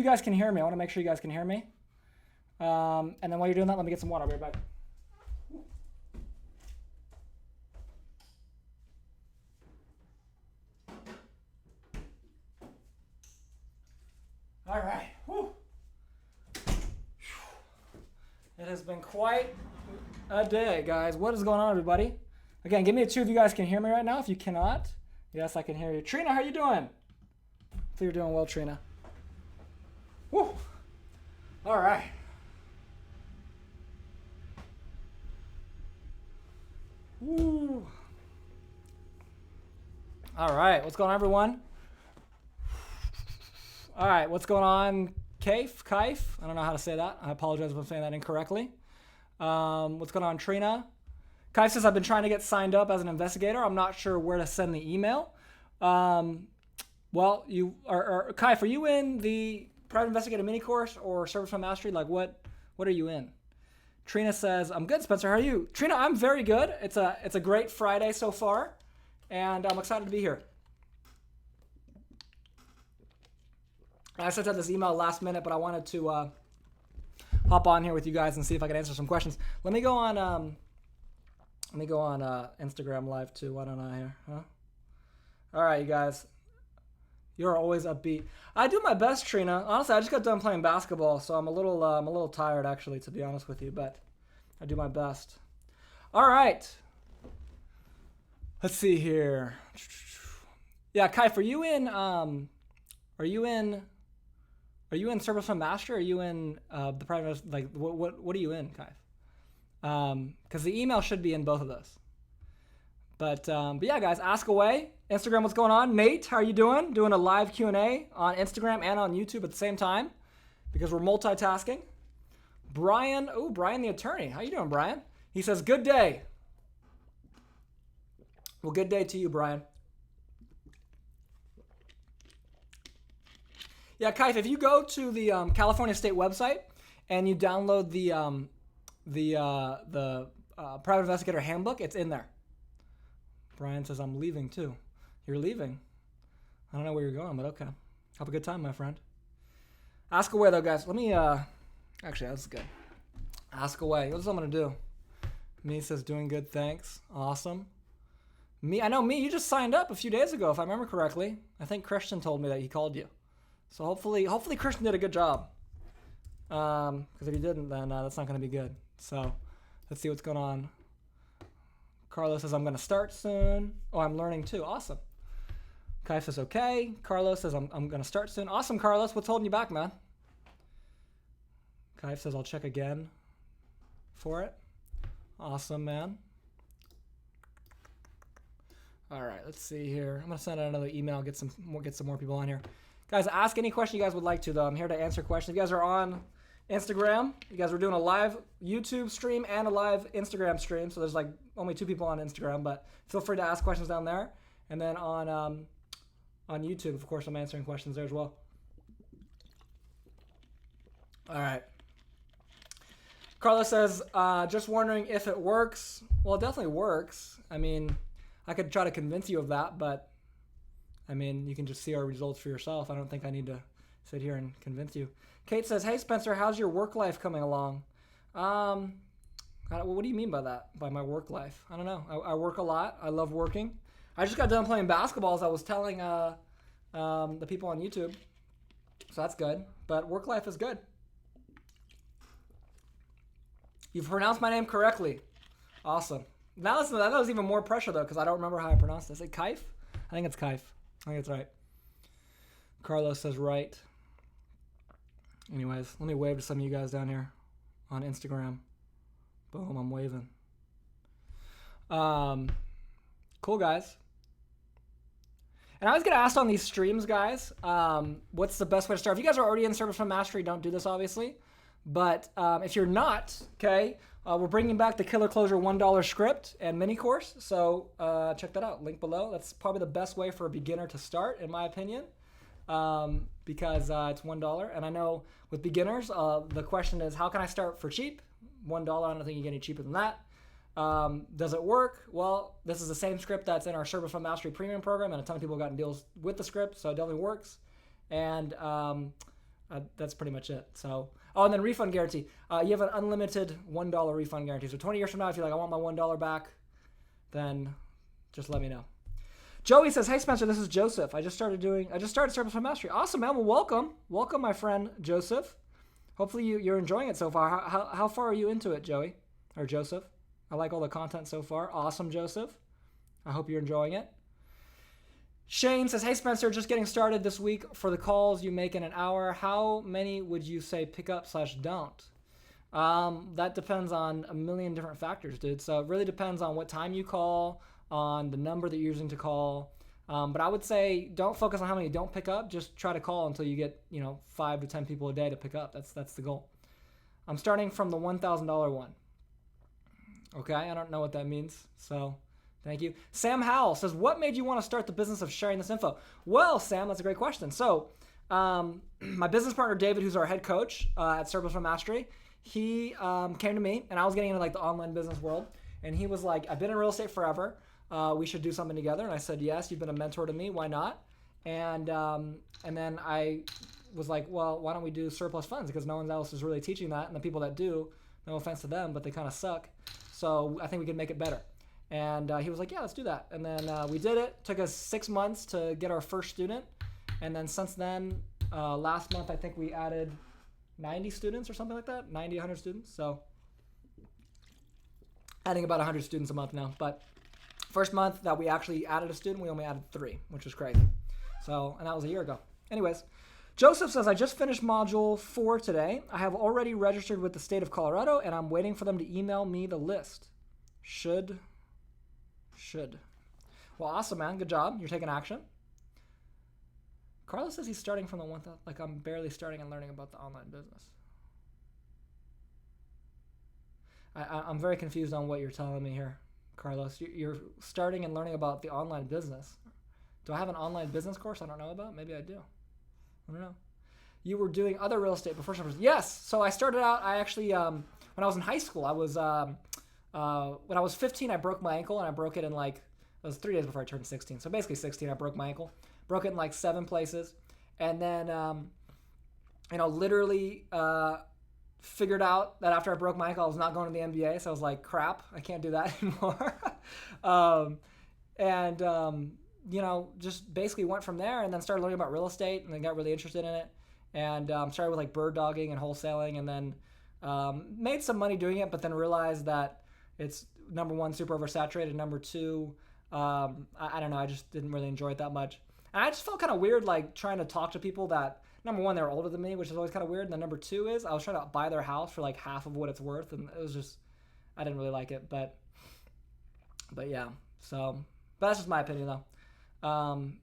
guys can hear me. I want to make sure you guys can hear me. And then while you're doing that, let me get some water. I'll be right back. All right. Whew. It has been quite a day, guys. What is going on, everybody? Again, give me a 2 if you guys can hear me right now. If you cannot, yes, I can hear you. Trina, how you doing? Hopefully you're doing well, Trina. Whew. All right. Woo. All right. What's going on, everyone? All right. What's going on, Kaif? I don't know how to say that. I apologize if I'm saying that incorrectly. What's going on, Trina? Kaif says, I've been trying to get signed up as an investigator. I'm not sure where to send the email. Well, you are Kaif, are you in the private investigator mini course or service from mastery? Like what are you in? Trina says, I'm good, Spencer. How are you? Trina, I'm very good. It's a great Friday so far, and I'm excited to be here. I sent out this email last minute, but I wanted to hop on here with you guys and see if I could answer some questions. Let me go on Instagram Live too. Why don't I here? Huh? All right, you guys. You're always upbeat. I do my best, Trina. Honestly, I just got done playing basketball, so I'm a little tired actually, to be honest with you. But I do my best. All right. Let's see here. Yeah, Kaif, are you in Service from Master? Are you in the private? Like, what are you in, Kaif? Because the email should be in both of those. But yeah, guys, ask away. Instagram, what's going on? Nate, how are you doing? Doing a live Q&A on Instagram and on YouTube at the same time because we're multitasking. Brian the attorney. How you doing, Brian? He says, good day. Well, good day to you, Brian. Yeah, Kaif, if you go to the California State website and you download the Private Investigator Handbook, it's in there. Brian says, I'm leaving too. You're leaving? I don't know where you're going, but okay. Have a good time, my friend. Ask away, though, guys. Let me, actually, that's good. Ask away. What's I'm going to do? Me says, doing good, thanks. Awesome. I know, you just signed up a few days ago, if I remember correctly. I think Christian told me that he called you. So hopefully Christian did a good job. Because if he didn't, then that's not going to be good. So let's see what's going on. Carlos says, I'm going to start soon. Oh, I'm learning too. Awesome. Kai says, okay. Carlos says, I'm going to start soon. Awesome, Carlos. What's holding you back, man? Kai says, I'll check again for it. Awesome, man. All right, let's see here. I'm going to send out another email, get some more people on here. Guys, ask any question you guys would like to, though. I'm here to answer questions. If you guys are on Instagram, you guys are doing a live YouTube stream and a live Instagram stream. So there's like only 2 people on Instagram, but feel free to ask questions down there. And then on YouTube, of course, I'm answering questions there as well. All right. Carlos says, just wondering if it works. Well, it definitely works. I mean, I could try to convince you of that, but I mean, you can just see our results for yourself. I don't think I need to sit here and convince you. Kate says, hey, Spencer, how's your work life coming along? What do you mean by that, by my work life? I don't know. I work a lot. I love working. I just got done playing basketball, as I was telling the people on YouTube. So that's good. But work life is good. You've pronounced my name correctly. Awesome. Now listen, that was even more pressure, though, because I don't remember how I pronounced it. Is it Kaif? I think it's Kaif. I think it's right. Carlos says right. Anyways, let me wave to some of you guys down here on Instagram. Boom, I'm waving. Cool, guys. And I was going to ask on these streams, guys, what's the best way to start? If you guys are already in Service from Mastery, don't do this, obviously. But if you're not, okay, we're bringing back the Killer Closure $1 script and mini course. So check that out. Link below. That's probably the best way for a beginner to start, in my opinion, because it's $1. And I know with beginners, the question is, how can I start for cheap? $1. I don't think you get any cheaper than that. Does it work? Well, this is the same script that's in our Service from Mastery Premium program, and a ton of people have gotten deals with the script, so it definitely works. And That's pretty much it. So, oh, and then refund guarantee. You have an unlimited $1 refund guarantee. So 20 years from now, if you're like, I want my $1 back, then just let me know. Joey says, hey Spencer, this is Joseph. I just started Surplus Fund Mastery. Awesome, man. Well, welcome, my friend Joseph. Hopefully you're enjoying it so far. How far are you into it, Joey or Joseph? I like all the content so far. Awesome, Joseph. I hope you're enjoying it. Shane says, hey Spencer, just getting started this week for the calls you make in an hour. How many would you say pick up / don't? That depends on a million different factors, dude. So it really depends on what time you call, on the number that you're using to call. But I would say don't focus on how many don't pick up. Just try to call until you get 5 to 10 people a day to pick up. That's the goal. I'm starting from the $1,000 one. Okay, I don't know what that means. So thank you. Sam Howell says, what made you want to start the business of sharing this info? Well, Sam, that's a great question. So my business partner, David, who's our head coach at Surplus Fund Mastery, he came to me, and I was getting into like the online business world. And he was like, I've been in real estate forever. We should do something together. And I said, yes, you've been a mentor to me. Why not? And then I was like, well, why don't we do surplus funds? Because no one else is really teaching that. And the people that do, no offense to them, but they kind of suck. So I think we could make it better. And he was like, yeah, let's do that. And then we did it. Took us 6 months to get our first student. And then since then, last month, I think we added 90 students or something like that, 90, 100 students. So adding about 100 students a month now. But first month that we actually added a student, we only added 3, which was crazy. So, and that was a year ago. Anyways, Joseph says, I just finished module 4 today. I have already registered with the state of Colorado, and I'm waiting for them to email me the list. Should. Well, awesome, man. Good job. You're taking action. Carlos says he's starting from the 1,000. Like, I'm barely starting and learning about the online business. I'm very confused on what you're telling me here, Carlos. You're starting and learning about the online business. Do I have an online business course I don't know about? Maybe I do. I don't know. You were doing other real estate before surplus. Yes. So I started out, I actually, when I was in high school, I was, when I was 15, I broke my ankle, and I broke it in like, it was 3 days before I turned 16. So basically 16, I broke my ankle. Broke it in like 7 places. And then, literally figured out that after I broke my ankle, I was not going to the NBA. So I was like, crap, I can't do that anymore. Just basically went from there, and then started learning about real estate, and then got really interested in it. And started with like bird dogging and wholesaling, and then made some money doing it, but then realized that it's, number one, super oversaturated. Number two, I don't know, I just didn't really enjoy it that much. And I just felt kind of weird, like trying to talk to people that, number one, they were older than me, which is always kind of weird. And then number two is I was trying to buy their house for like half of what it's worth. And it was just, I didn't really like it, but yeah. So, but that's just my opinion though.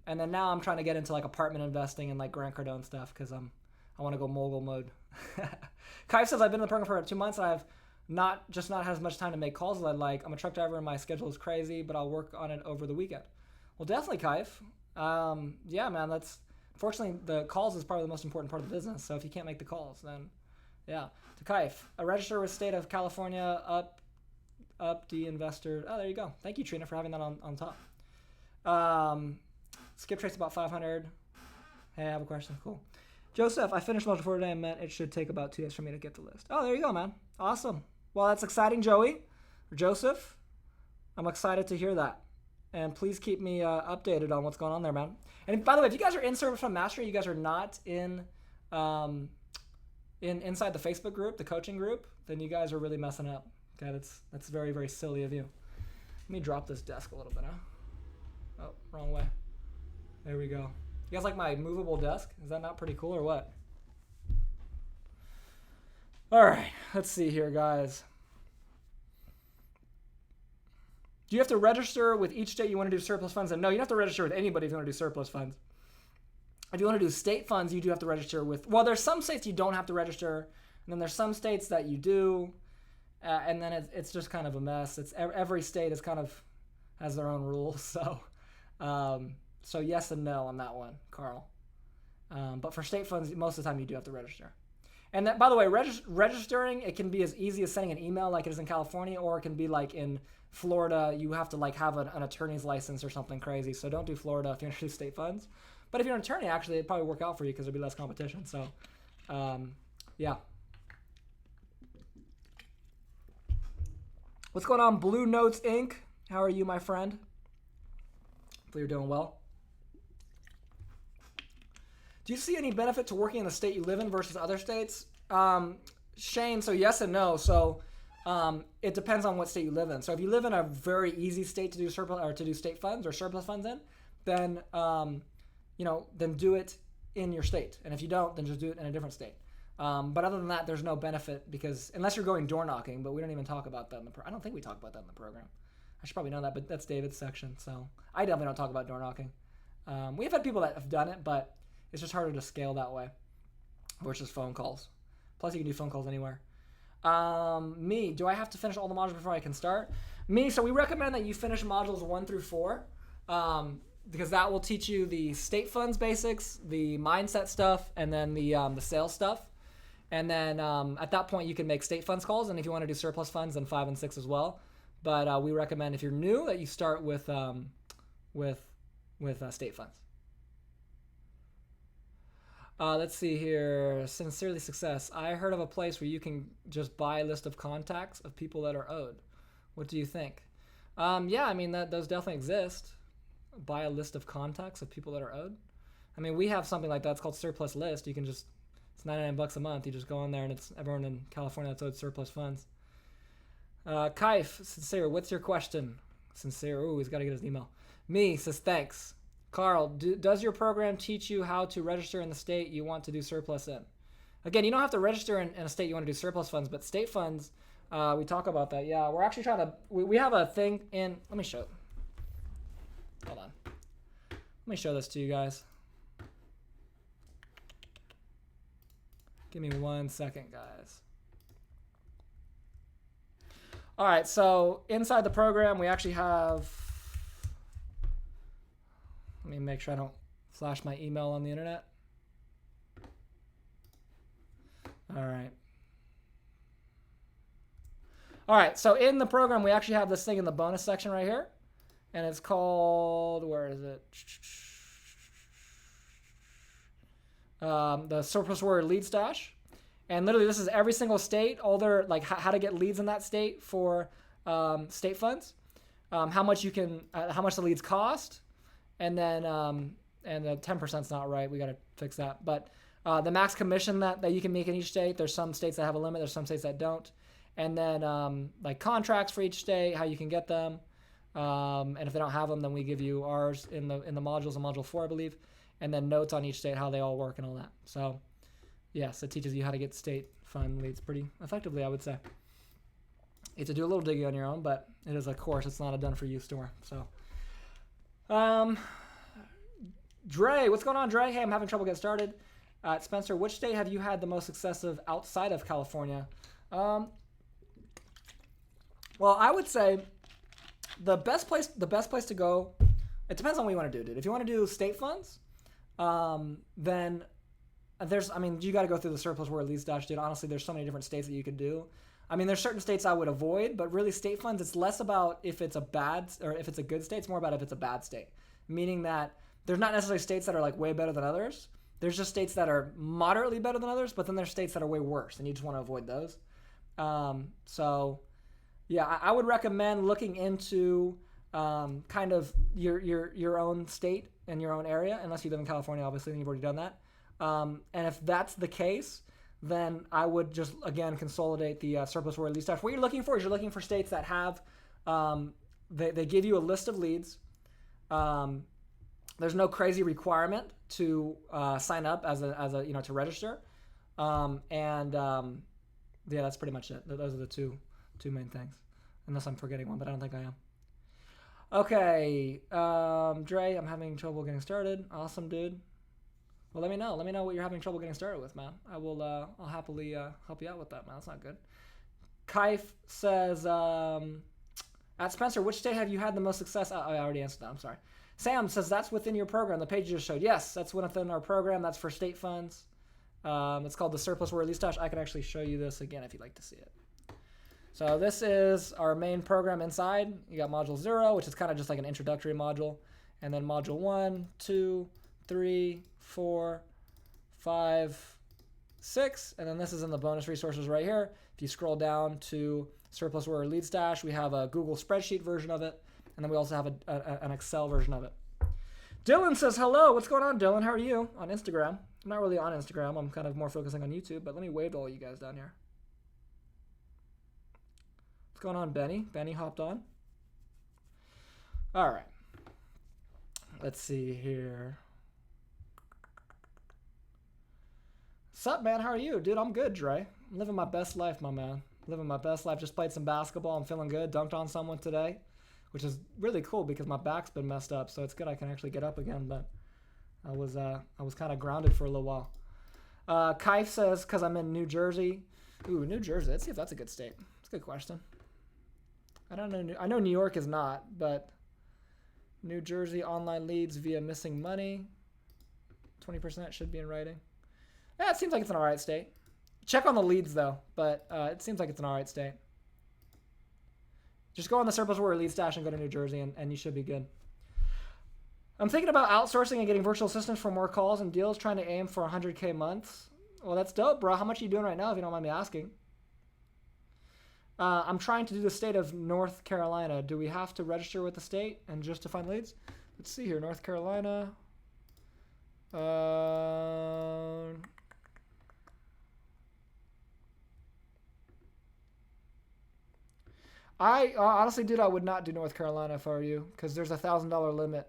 And then now I'm trying to get into like apartment investing and like Grant Cardone stuff, because I want to go mogul mode. Kai says, I've been in the program for about 2 months, and I've not had as much time to make calls as I'd like. I'm a truck driver and my schedule is crazy, but I'll work on it over the weekend. Well, definitely, Kaif. Yeah, man, fortunately, the calls is probably the most important part of the business. So if you can't make the calls, then yeah. To Kaif, a register with state of California, up the investor. Oh, there you go. Thank you, Trina, for having that on top. Skip trace about 500. Hey, I have a question. Cool. Joseph, I finished module 4 today and meant it should take about 2 days for me to get the list. Oh, there you go, man. Awesome. Well, that's exciting, Joey. Or Joseph. I'm excited to hear that. And please keep me updated on what's going on there, man. And by the way, if you guys are in Surplus Fund Mastery, you guys are not in inside the Facebook group, the coaching group, then you guys are really messing up. Okay, that's very, very silly of you. Let me drop this desk a little bit, huh? Oh, wrong way. There we go. You guys like my movable desk? Is that not pretty cool or what? All right, let's see here, guys. Do you have to register with each state you want to do surplus funds? And no, you don't have to register with anybody if you want to do surplus funds. If you want to do state funds, you do have to register with, well, there's some states you don't have to register, and then there's some states that you do, and then it's just kind of a mess. It's every state is kind of has their own rules, so yes and no on that one, Carl. But for state funds, most of the time you do have to register. And that, by the way, registering, it can be as easy as sending an email like it is in California, or it can be like in Florida, you have to like have an attorney's license or something crazy. So don't do Florida if you're going to do state funds. But if you're an attorney, actually, it'd probably work out for you because there'd be less competition. So Yeah. What's going on, Blue Notes Inc.? How are you, my friend? Hopefully you're doing well. Do you see any benefit to working in the state you live in versus other states? Shane, so yes and no. So it depends on what state you live in. So if you live in a very easy state to do surplus or to do state funds or surplus funds in, then then do it in your state. And if you don't, then just do it in a different state. But other than that, there's no benefit because unless you're going door knocking, but we don't even talk about that in the I don't think we talk about that in the program. I should probably know that, but that's David's section. So I definitely don't talk about door knocking. We have had people that have done it, but it's just harder to scale that way versus phone calls. Plus, you can do phone calls anywhere. Me, do I have to finish all the modules before I can start? Me, so we recommend that you finish modules 1 through 4 because that will teach you the state funds basics, the mindset stuff, and then the sales stuff. And then at that point, you can make state funds calls. And if you want to do surplus funds, then 5 and 6 as well. But we recommend if you're new that you start with state funds. Let's see here. Sincerely Success. I heard of a place where you can just buy a list of contacts of people that are owed. What do you think? Yeah, I mean, those definitely exist. Buy a list of contacts of people that are owed. I mean, we have something like that. It's called Surplus List. You can just, it's $99 a month. You just go on there and it's everyone in California that's owed surplus funds. Kaif, Sincere, what's your question? Sincere, ooh, he's got to get his email. Me says, thanks. Carl, does your program teach you how to register in the state you want to do surplus in? Again, you don't have to register in a state you want to do surplus funds, but state funds, we talk about that. Yeah, we're actually trying to, we have a thing in, let me show it. Hold on. Let me show this to you guys. Give me 1 second, guys. All right, so inside the program, we actually have, let me make sure I don't flash my email on the internet. All right. All right, so in the program, we actually have this thing in the bonus section right here. And it's called, where is it? The Surplus Warrior Lead Stash. And literally this is every single state, all their, like how to get leads in that state for state funds, how much the leads cost, and then, and the 10%'s not right. We got to fix that. But the max commission that you can make in each state, there's some states that have a limit, there's some states that don't. And then like contracts for each state, how you can get them. And if they don't have them, then we give you ours in the modules, in module 4, I believe, and then notes on each state, how they all work and all that. So yes, it teaches you how to get state fund leads pretty effectively, I would say. You have to do a little digging on your own, but it is a course. It's not a done for you store. So, Dre, what's going on, Dre? Hey, I'm having trouble getting started. Spencer, which state have you had the most success of outside of California? Well, I would say the best place to go, it depends on what you want to do, dude. If you want to do state funds, then you got to go through the Surplus Warrior Lead Stash, dude. Honestly, there's so many different states that you could do. I mean, there's certain states I would avoid, but really state funds, it's less about if it's a bad or if it's a good state. It's more about if it's a bad state, meaning that there's not necessarily states that are like way better than others. There's just states that are moderately better than others, but then there's states that are way worse, and you just want to avoid those. So yeah, I would recommend looking into kind of your own state and your own area, unless you live in California, obviously, and you've already done that. And if that's the case, then I would just, again, consolidate the Surplus Warrior Lead Stash. What you're looking for is you're looking for states that have, they give you a list of leads. There's no crazy requirement to sign up as a to register. Yeah, that's pretty much it. Those are the two main things. Unless I'm forgetting one, but I don't think I am. Okay, Dre, I'm having trouble getting started. Awesome, dude. Well, let me know. Let me know what you're having trouble getting started with, man. I will. I'll happily help you out with that, man. That's not good. Kaif says, at Spencer, which state have you had the most success? I already answered that. I'm sorry. Sam says that's within your program. The page you just showed. Yes, that's within our program. That's for state funds. It's called the Surplus Warrior Lead Stash. I can actually show you this again if you'd like to see it. So this is our main program inside. You got module 0, which is kind of just like an introductory module. And then module 1, 2, 3, 4, 5, 6, and then this is in the bonus resources right here. If you scroll down to surplus order lead stash, we have a Google spreadsheet version of it, and then we also have an Excel version of it. Dylan says hello. What's going on, Dylan? How are you? On Instagram. I'm not really on Instagram. I'm kind of more focusing on YouTube, but let me wave to all you guys down here. What's going on, Benny? Benny hopped on. All right. Let's see here. Sup, man? How are you? Dude, I'm good, Dre. I'm living my best life, my man. Living my best life. Just played some basketball. I'm feeling good. Dunked on someone today, which is really cool because my back's been messed up, so it's good I can actually get up again, but I was kind of grounded for a little while. Kaif says, because I'm in New Jersey. Ooh, New Jersey. Let's see if that's a good state. That's a good question. I don't know. I know New York is not, but New Jersey online leads via missing money. 20% should be in writing. Yeah, it seems like it's an all right state. Check on the leads, though, but it seems like it's an all right state. Just go on the surplus order lead stash and go to New Jersey, and you should be good. I'm thinking about outsourcing and getting virtual assistants for more calls and deals, trying to aim for 100K months. Well, that's dope, bro. How much are you doing right now, if you don't mind me asking? I'm trying to do the state of North Carolina. Do we have to register with the state and just to find leads? Let's see here. North Carolina. I honestly, dude, I would not do North Carolina if I were you, because there's a $1,000 limit.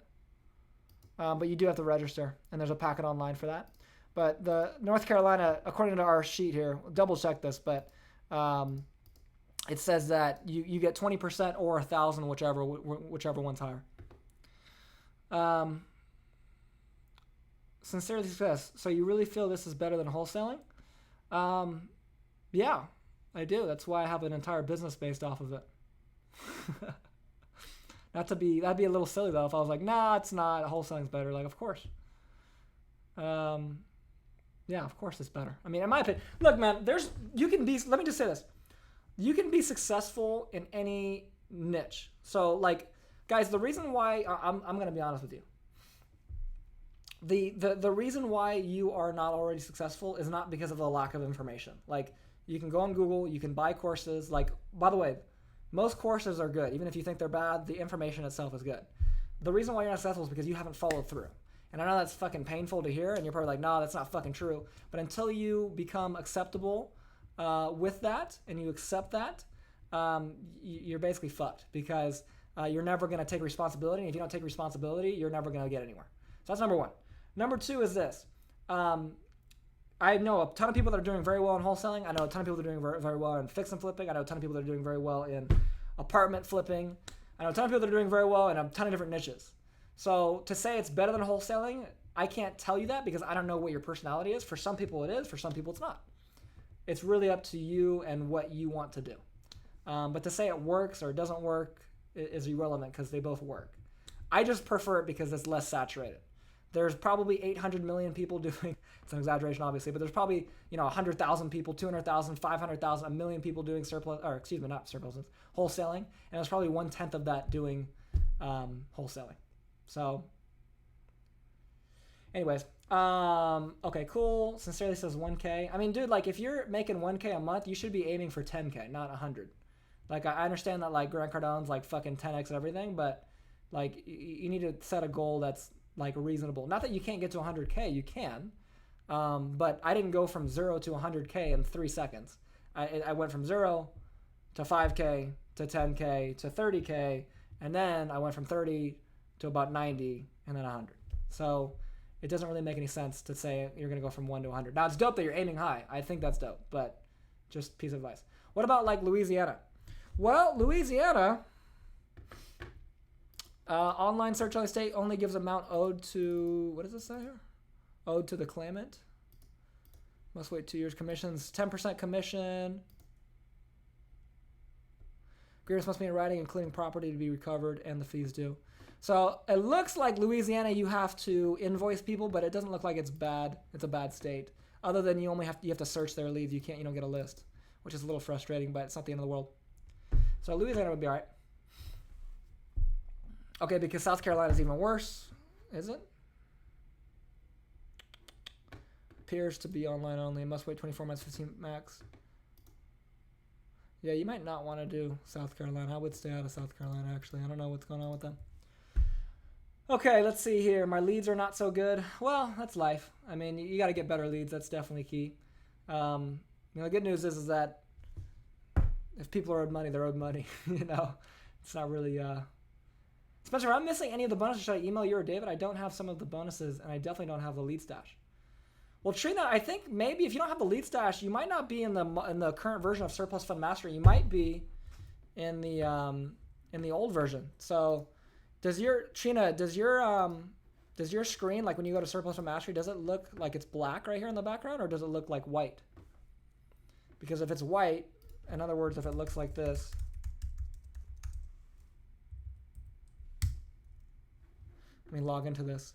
But you do have to register, and there's a packet online for that. But the North Carolina, according to our sheet here, double check this, but it says that you get 20% or 1,000, whichever one's higher. Sincerely says, so you really feel this is better than wholesaling? Yeah, I do. That's why I have an entire business based off of it. That'd be a little silly though if I was like, nah, it's not. Wholesaling's better. Like, of course. Yeah, of course it's better. I mean, in my opinion, look, man, let me just say this. You can be successful in any niche. So, like, guys, the reason why I'm going to be honest with you. The reason why you are not already successful is not because of the lack of information. Like, you can go on Google, you can buy courses. Like, by the way, most courses are good. Even if you think they're bad, the information itself is good. The reason why you're not successful is because you haven't followed through. And I know that's fucking painful to hear, and you're probably like, no, that's not fucking true. But until you become acceptable with that, and you accept that, you're basically fucked, because you're never going to take responsibility. And if you don't take responsibility, you're never going to get anywhere. So that's number one. Number two is this. I know a ton of people that are doing very well in wholesaling. I know a ton of people that are doing very, very well in fix and flipping. I know a ton of people that are doing very well in apartment flipping. I know a ton of people that are doing very well in a ton of different niches. So to say it's better than wholesaling, I can't tell you that because I don't know what your personality is. For some people it is, for some people it's not. It's really up to you and what you want to do. But to say it works or it doesn't work is irrelevant because they both work. I just prefer it because it's less saturated. There's probably 800 million people doing, it's an exaggeration obviously, but there's probably, 100,000 people, 200,000, 500,000, a million people doing wholesaling. And there's probably 1/10 of that doing wholesaling. So anyways, okay, cool. Sincerely says 1K. I mean, dude, like if you're making 1K a month, you should be aiming for 10K, not 100. Like I understand that like Grant Cardone's like fucking 10X and everything, but like you need to set a goal that's like reasonable. Not that you can't get to 100K, you can. But I didn't go from 0 to 100K in 3 seconds. I went from 0 to 5K to 10K to 30K, and then I went from 30 to about 90 and then 100. So it doesn't really make any sense to say you're going to go from 1 to 100. Now it's dope that you're aiming high. I think that's dope, but just piece of advice. What about like Louisiana? Well, Louisiana, online search on the state only gives amount owed to, what does it say here? Owed to the claimant. Must wait 2 years. Commissions, 10% commission. Agreements must be in writing, including property to be recovered and the fees due. So it looks like Louisiana, you have to invoice people, but it doesn't look like it's bad. It's a bad state. Other than you have to search their leads. You don't get a list, which is a little frustrating, but it's not the end of the world. So Louisiana would be all right. Okay, because South Carolina is even worse. Is it? appears to be online only. Must wait 24 months, 15 max. Yeah, you might not want to do South Carolina. I would stay out of South Carolina, actually. I don't know what's going on with them. Okay, let's see here. My leads are not so good. Well, that's life. I mean, you got to get better leads. That's definitely key. The good news is that if people are owed money, they're owed money. It's not really... Spencer, if I'm missing any of the bonuses, should I email you or David? I don't have some of the bonuses, and I definitely don't have the lead stash. Well, Trina, I think maybe if you don't have the lead stash, you might not be in the current version of Surplus Fund Mastery. You might be in the old version. So, does your screen, like when you go to Surplus Fund Mastery, does it look like it's black right here in the background, or does it look like white? Because if it's white, in other words, if it looks like this, let me log into this.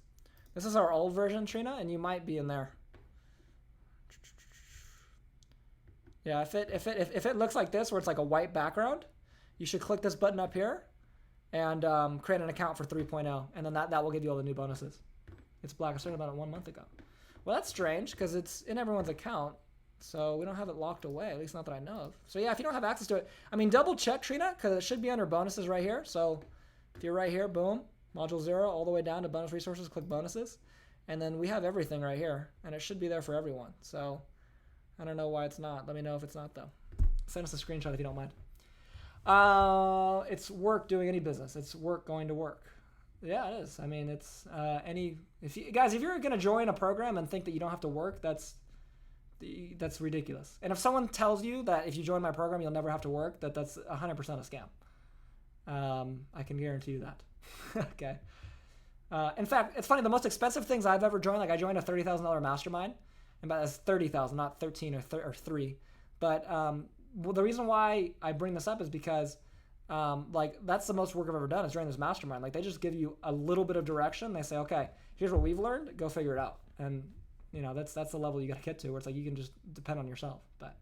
This is our old version, Trina, and you might be in there. Yeah, if it looks like this, where it's like a white background, you should click this button up here and create an account for 3.0, and then that will give you all the new bonuses. It's black. I started about it 1 month ago. Well, that's strange because it's in everyone's account, so we don't have it locked away, at least not that I know of. So yeah, if you don't have access to it, I mean, double check, Trina, because it should be under bonuses right here. So if you're right here, boom, module 0, all the way down to bonus resources, click bonuses, and then we have everything right here, and it should be there for everyone. So I don't know why it's not. Let me know if it's not, though. Send us a screenshot if you don't mind. It's work doing any business. It's work going to work. Yeah, it is. I mean, it's if you're going to join a program and think that you don't have to work, that's ridiculous. And if someone tells you that if you join my program, you'll never have to work, that's 100% a scam. I can guarantee you that. Okay. In fact, it's funny. The most expensive things I've ever joined, like I joined a $30,000 mastermind. And that's 30,000, not 13 or 3. But well, the reason why I bring this up is because that's the most work I've ever done is join this mastermind. Like they just give you a little bit of direction. They say, okay, here's what we've learned. Go figure it out. And that's the level you got to get to where it's like you can just depend on yourself. But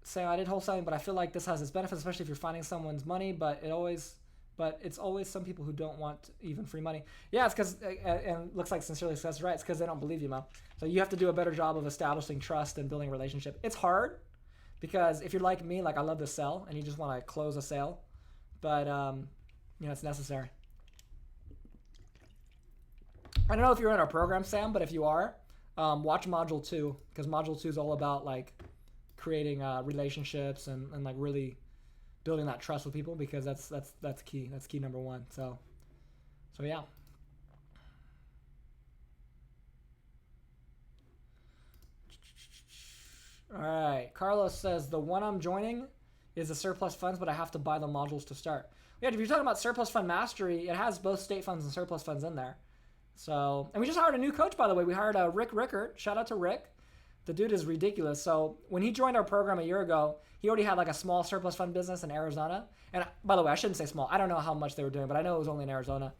saying I did wholesaling, but I feel like this has its benefits, especially if you're finding someone's money. But it's always some people who don't want even free money. Yeah, it's because, and looks like Sincerely Success is right, it's because they don't believe you, Mo. So you have to do a better job of establishing trust and building a relationship. It's hard because if you're like me, like I love to sell and you just want to close a sale, but it's necessary. I don't know if you're in our program, Sam, but if you are, watch Module 2 because Module 2 is all about like creating relationships and like really building that trust with people because that's key. That's key number 1. So yeah. All right. Carlos says the one I'm joining is the surplus funds, but I have to buy the modules to start. Yeah, if you're talking about surplus fund mastery, it has both state funds and surplus funds in there. So, and we just hired a new coach, by the way. We hired Rick Rickert. Shout out to Rick. The dude is ridiculous. So when he joined our program a year ago, he already had like a small surplus fund business in Arizona. And by the way, I shouldn't say small. I don't know how much they were doing, but I know it was only in Arizona.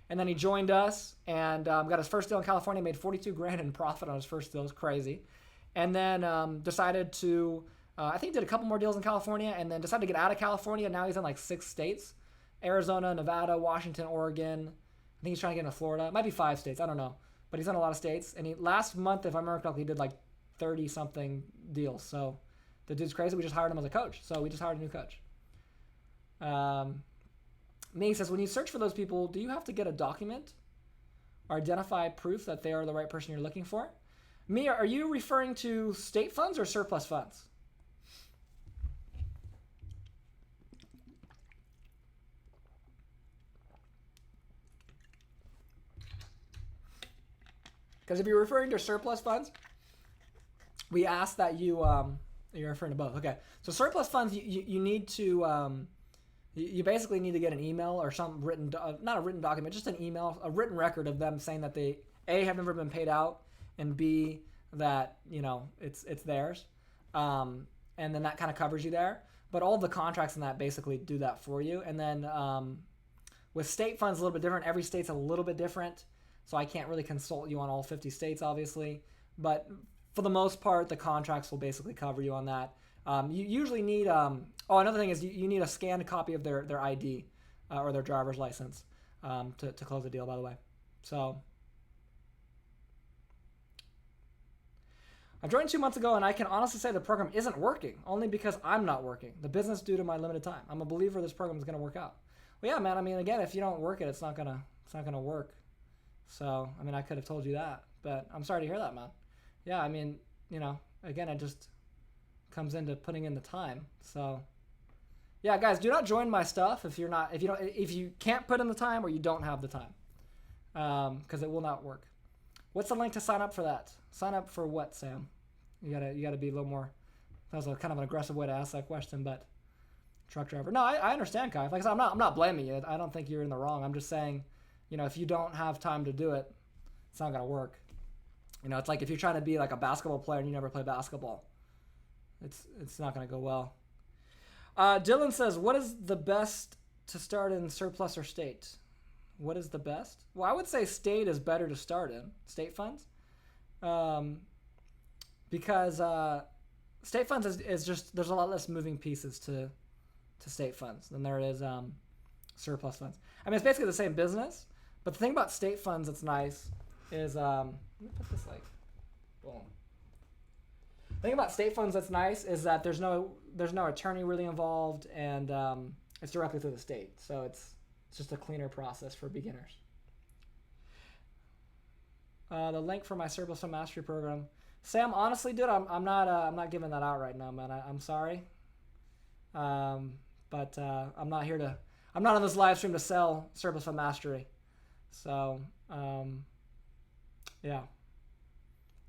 And then he joined us and got his first deal in California, made 42 grand in profit on his first deal. It was crazy. And then decided to, I think did a couple more deals in California and then decided to get out of California. Now he's in like 6 states, Arizona, Nevada, Washington, Oregon. I think he's trying to get into Florida. It might be 5 states. I don't know. But he's in a lot of states. And last month, if I remember correctly, he did like 30 something deals. So the dude's crazy. We just hired him as a coach. So we just hired a new coach. Me says, when you search for those people, do you have to get a document or identify proof that they are the right person you're looking for? Me, are you referring to state funds or surplus funds? Because if you're referring to surplus funds, we ask that you're referring to both. Okay. So surplus funds, you need to, you basically need to get an email or some written, not a written document, just an email, a written record of them saying that they, A, have never been paid out, and B, that, it's theirs. And then that kind of covers you there. But all the contracts in that basically do that for you. And then with state funds, a little bit different. Every state's a little bit different. So I can't really consult you on all 50 states, obviously. But for the most part, the contracts will basically cover you on that. You usually need, another thing is you need a scanned copy of their ID or their driver's license to close the deal, by the way. So I joined 2 months ago, and I can honestly say the program isn't working, only because I'm not working. The business due to my limited time. I'm a believer this program is going to work out. Well, yeah, man. I mean, again, if you don't work it, it's not gonna work. So, I mean, I could have told you that, but I'm sorry to hear that, man. Yeah, I mean, again, it just comes into putting in the time. So, yeah, guys, do not join my stuff if you can't put in the time or you don't have the time, because it will not work. What's the link to sign up for that? Sign up for what, Sam? You gotta be a little more. That was a kind of an aggressive way to ask that question, but truck driver. No, I understand, Kai. Like I said, I'm not blaming you. I don't think you're in the wrong. I'm just saying, if you don't have time to do it, it's not gonna work. It's like if you're trying to be like a basketball player and you never play basketball, it's not gonna go well. Dylan says, what is the best to start in surplus or state? What is the best? Well, I would say state is better to start in, state funds. Because state funds is just, there's a lot less moving pieces to state funds than there is surplus funds. I mean, it's basically the same business, but the thing about state funds that's nice is, let me put this like, boom. The thing about state funds that's nice is that there's no attorney really involved, and it's directly through the state. So it's just a cleaner process for beginners. The link for my surplus fund mastery program, Sam. Honestly, dude, I'm not giving that out right now, man. I'm sorry. But I'm not here to. I'm not on this live stream to sell surplus fund mastery. So yeah.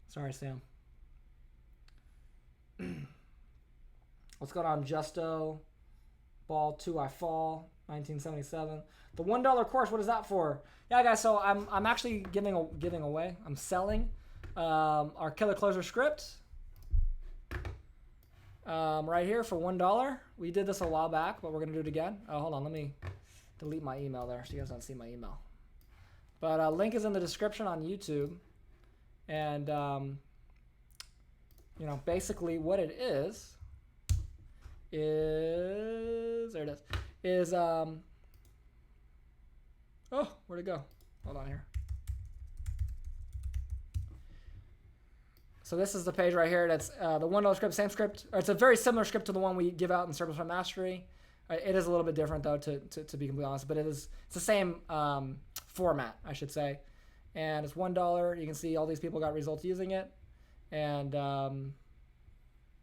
Sorry, Sam. What's going on, Justo? Ball 2, I fall. 1977. The $1 course. What is that for? Yeah, guys. So I'm actually giving away. I'm selling our Killer Closer script right here for $1. We did this a while back, but we're gonna do it again. Oh, hold on. Let me delete my email there so you guys don't see my email. But link is in the description on YouTube, and basically what it is there it is oh, where'd it go? Hold on here. So this is the page right here. That's the $1 script, same script. Or it's a very similar script to the one we give out in Surplus Fund Mastery. It is a little bit different though, to be completely honest, but it's the same format, I should say. And it's $1. You can see all these people got results using it, and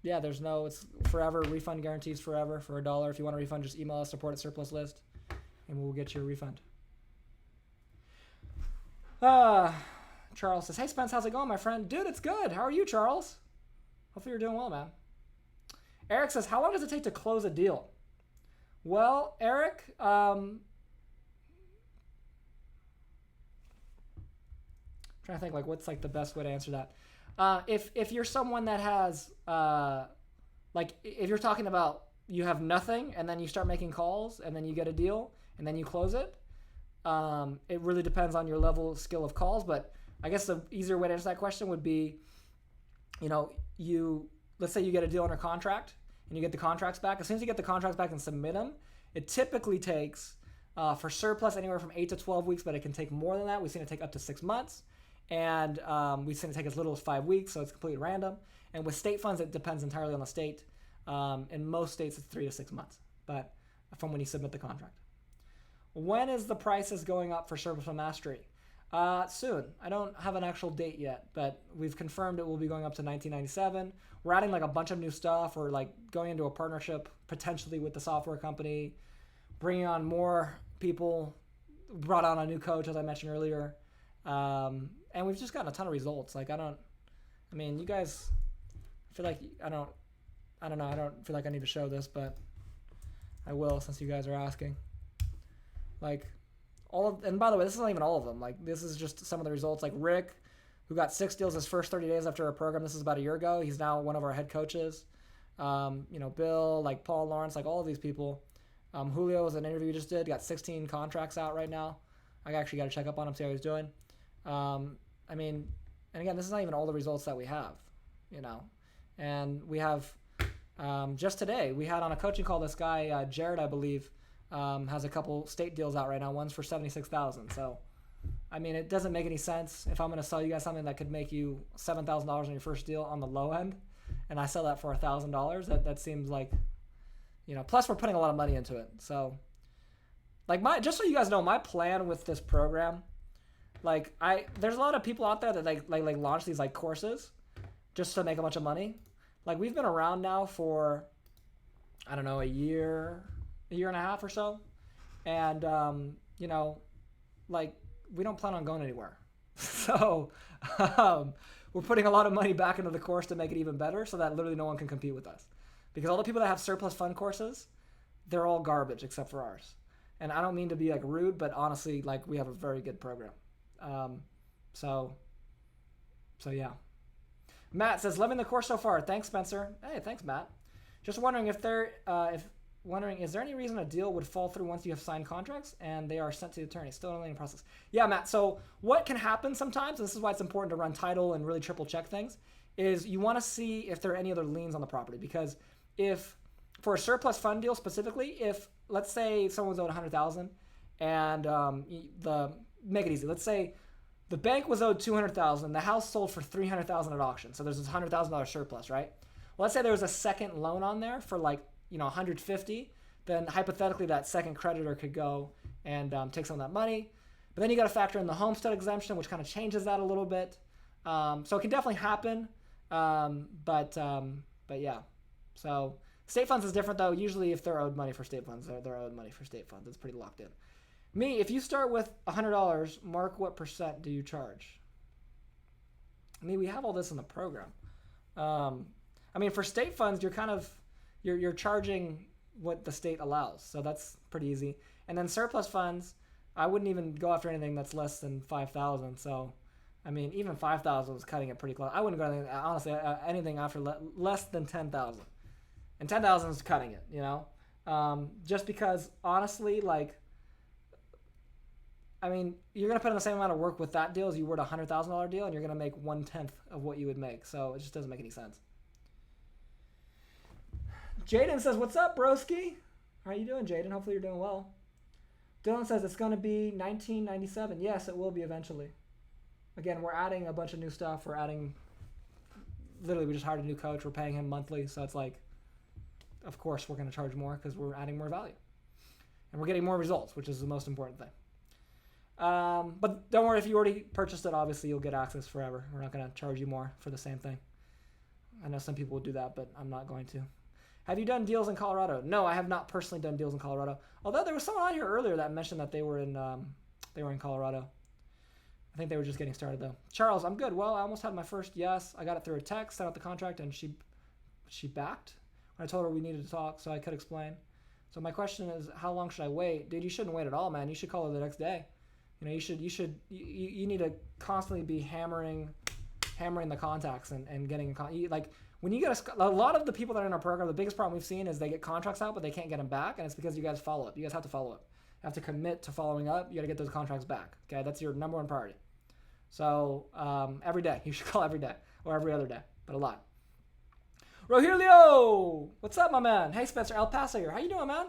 yeah, it's forever refund guarantees forever for $1. If you want a refund, just email us support at surplus list, and we'll get you a refund. Charles says, hey Spence, how's it going, my friend? Dude, it's good. How are you, Charles? Hopefully you're doing well, man. Eric says, how long does it take to close a deal? Well, Eric, trying to think like what's like the best way to answer that. If you're someone that has like if you're talking about you have nothing and then you start making calls and then you get a deal and then you close it, it really depends on your level of skill of calls. But I guess the easier way to answer that question would be, let's say you get a deal under contract and you get the contracts back. As soon as you get the contracts back and submit them, it typically takes for surplus anywhere from 8 to 12 weeks, but it can take more than that. We've seen it take up to 6 months. And we've seen it take as little as 5 weeks, so it's completely random. And with state funds, it depends entirely on the state. In most states, it's 3 to 6 months, but from when you submit the contract. When is the prices going up for Surplus Fund Mastery? Soon. I don't have an actual date yet, but we've confirmed it will be going up to $19.97. We're adding like a bunch of new stuff. We're like going into a partnership potentially with the software company, bringing on more people. Brought on a new coach, as I mentioned earlier. And we've just gotten a ton of results. Like, you guys, I feel like, I don't know. I don't feel like I need to show this, but I will since you guys are asking. Like, and by the way, this is not even all of them. Like, this is just some of the results. Like Rick, who got 6 deals his first 30 days after our program. This is about a year ago. He's now one of our head coaches. Bill, like Paul Lawrence, like all of these people. Julio was an interview we just did. Got 16 contracts out right now. I actually got to check up on him, see how he's doing. And again, this is not even all the results that we have, and we have, just today, we had on a coaching call, this guy, Jared, I believe, has a couple state deals out right now. One's for $76,000. So, I mean, it doesn't make any sense if I'm going to sell you guys something that could make you $7,000 on your first deal on the low end, and I sell that for $1,000. That seems like, you know. Plus, we're putting a lot of money into it. So, like just so you guys know, my plan with this program, like there's a lot of people out there that like launch these like courses just to make a bunch of money. Like we've been around now for, I don't know, a year and a half or so, and you know, like we don't plan on going anywhere. So we're putting a lot of money back into the course to make it even better, so that literally no one can compete with us. Because all the people that have surplus fund courses, they're all garbage except for ours. And I don't mean to be like rude, but honestly, like we have a very good program. So yeah. Matt says, loving the course so far. Thanks, Spencer. Hey, thanks, Matt. Just wondering is there any reason a deal would fall through once you have signed contracts and they are sent to the attorney? Still in the learning process. Yeah, Matt. So what can happen sometimes, and this is why it's important to run title and really triple check things, is you want to see if there are any other liens on the property. Because if, for a surplus fund deal specifically, if let's say someone's owed $100,000 and make it easy. Let's say the bank was owed $200,000. The house sold for $300,000 at auction. So there's this $100,000 surplus, right? Well, let's say there was a second loan on there for like, you know, $150,000. Then hypothetically that second creditor could go and take some of that money. But then you got to factor in the homestead exemption, which kind of changes that a little bit. So it can definitely happen. But yeah. So state funds is different though. Usually if they're owed money for state funds, they're owed money for state funds. It's pretty locked in. Me, if you start with $100, Mark, what % do you charge? Me, we have all this in the program. I mean, for state funds, you're kind of, you're charging what the state allows. So that's pretty easy. And then surplus funds, I wouldn't even go after anything that's less than 5,000. So, I mean, even 5,000 is cutting it pretty close. I wouldn't go anything, honestly, anything after less than 10,000. And 10,000 is cutting it, you know? Just because, honestly, like, I mean, you're going to put in the same amount of work with that deal as you would a $100,000 deal, and you're going to make 1/10 of what you would make. So it just doesn't make any sense. Jaden says, what's up, broski? How are you doing, Jaden? Hopefully you're doing well. Dylan says it's going to be $19.97. Yes, it will be eventually. Again, we're adding a bunch of new stuff. We're adding, literally, we just hired a new coach. We're paying him monthly. So it's like, of course, we're going to charge more because we're adding more value. And we're getting more results, which is the most important thing. But don't worry, if you already purchased it, obviously you'll get access forever. We're not going to charge you more for the same thing. I know some people would do that, but I'm not going to. Have you done deals in Colorado? No, I have not personally done deals in Colorado. Although there was someone on here earlier that mentioned that they were in Colorado. I think they were just getting started though. Charles, I'm good. Well, I almost had my first yes. I got it through a text, sent out the contract, and she backed when I told her we needed to talk so I could explain. So my question is, how long should I wait? Dude, you shouldn't wait at all, man. You should call her the next day. You know, you need to constantly be hammering the contacts and getting like when you get a lot of the people that are in our program, the biggest problem we've seen is they get contracts out, but they can't get them back. And it's because you guys follow up. You guys have to follow up. You have to commit to following up. You got to get those contracts back. Okay. That's your number one priority. So, every day you should call every day or every other day, but a lot. Rogelio, what's up, my man? Hey, Spencer, El Paso here. How you doing, man?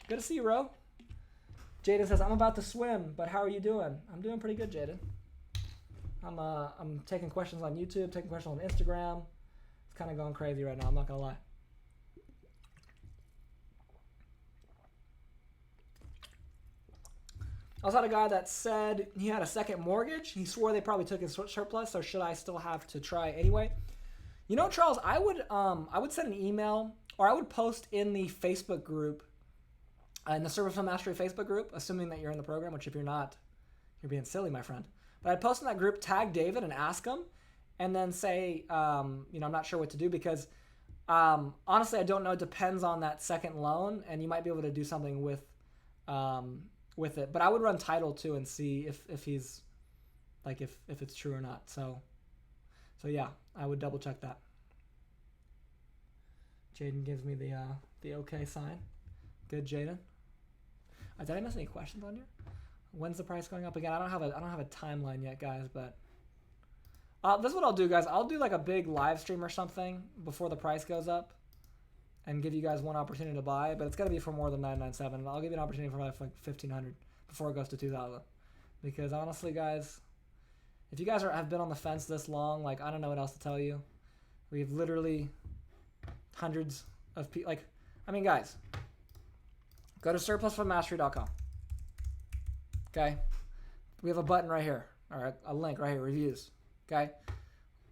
Good to see you, Ro. Jaden says, I'm about to swim, but how are you doing? I'm doing pretty good, Jaden. I'm taking questions on YouTube, taking questions on Instagram. It's kind of going crazy right now, I'm not going to lie. I also had a guy that said he had a second mortgage. He swore they probably took his surplus, so should I still have to try anyway? You know, Charles, I would send an email, or I would post in the Facebook group, in the Surplus Fund Mastery Facebook group, assuming that you're in the program, which if you're not, you're being silly, my friend. But I'd post in that group, tag David and ask him, and then say, I'm not sure what to do because, honestly, I don't know. It depends on that second loan, and you might be able to do something with it. But I would run title too and see if he's, like, if it's true or not. So yeah, I would double check that. Jaden gives me the okay sign. Good, Jaden. Did I miss any questions on here? When's the price going up again? I don't have a timeline yet, guys. But this is what I'll do, guys. I'll do like a big live stream or something before the price goes up, and give you guys one opportunity to buy. But it's got to be for more than $997. I'll give you an opportunity for like $1,500 before it goes to $2,000, Because honestly, guys, if you guys have been on the fence this long, like, I don't know what else to tell you. We have literally hundreds of people. Like, I mean, guys, go to surplusfundmastery.com. Okay? We have a button right here, or a link right here, reviews. Okay?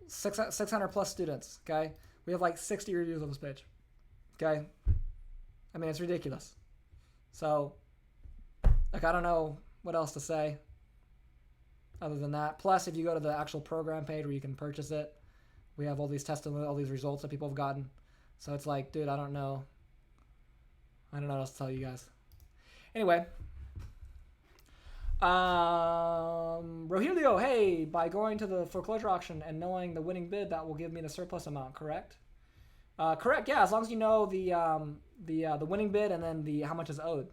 600 plus students. Okay? We have like 60 reviews on this page. Okay? I mean, it's ridiculous. So, like, I don't know what else to say other than that. Plus, if you go to the actual program page where you can purchase it, we have all these testimonials, all these results that people have gotten. So it's like, dude, I don't know. I don't know what else to tell you guys. Anyway. Rogelio, hey, by going to the foreclosure auction and knowing the winning bid, that will give me the surplus amount, correct? Correct, yeah, as long as you know the winning bid and then how much is owed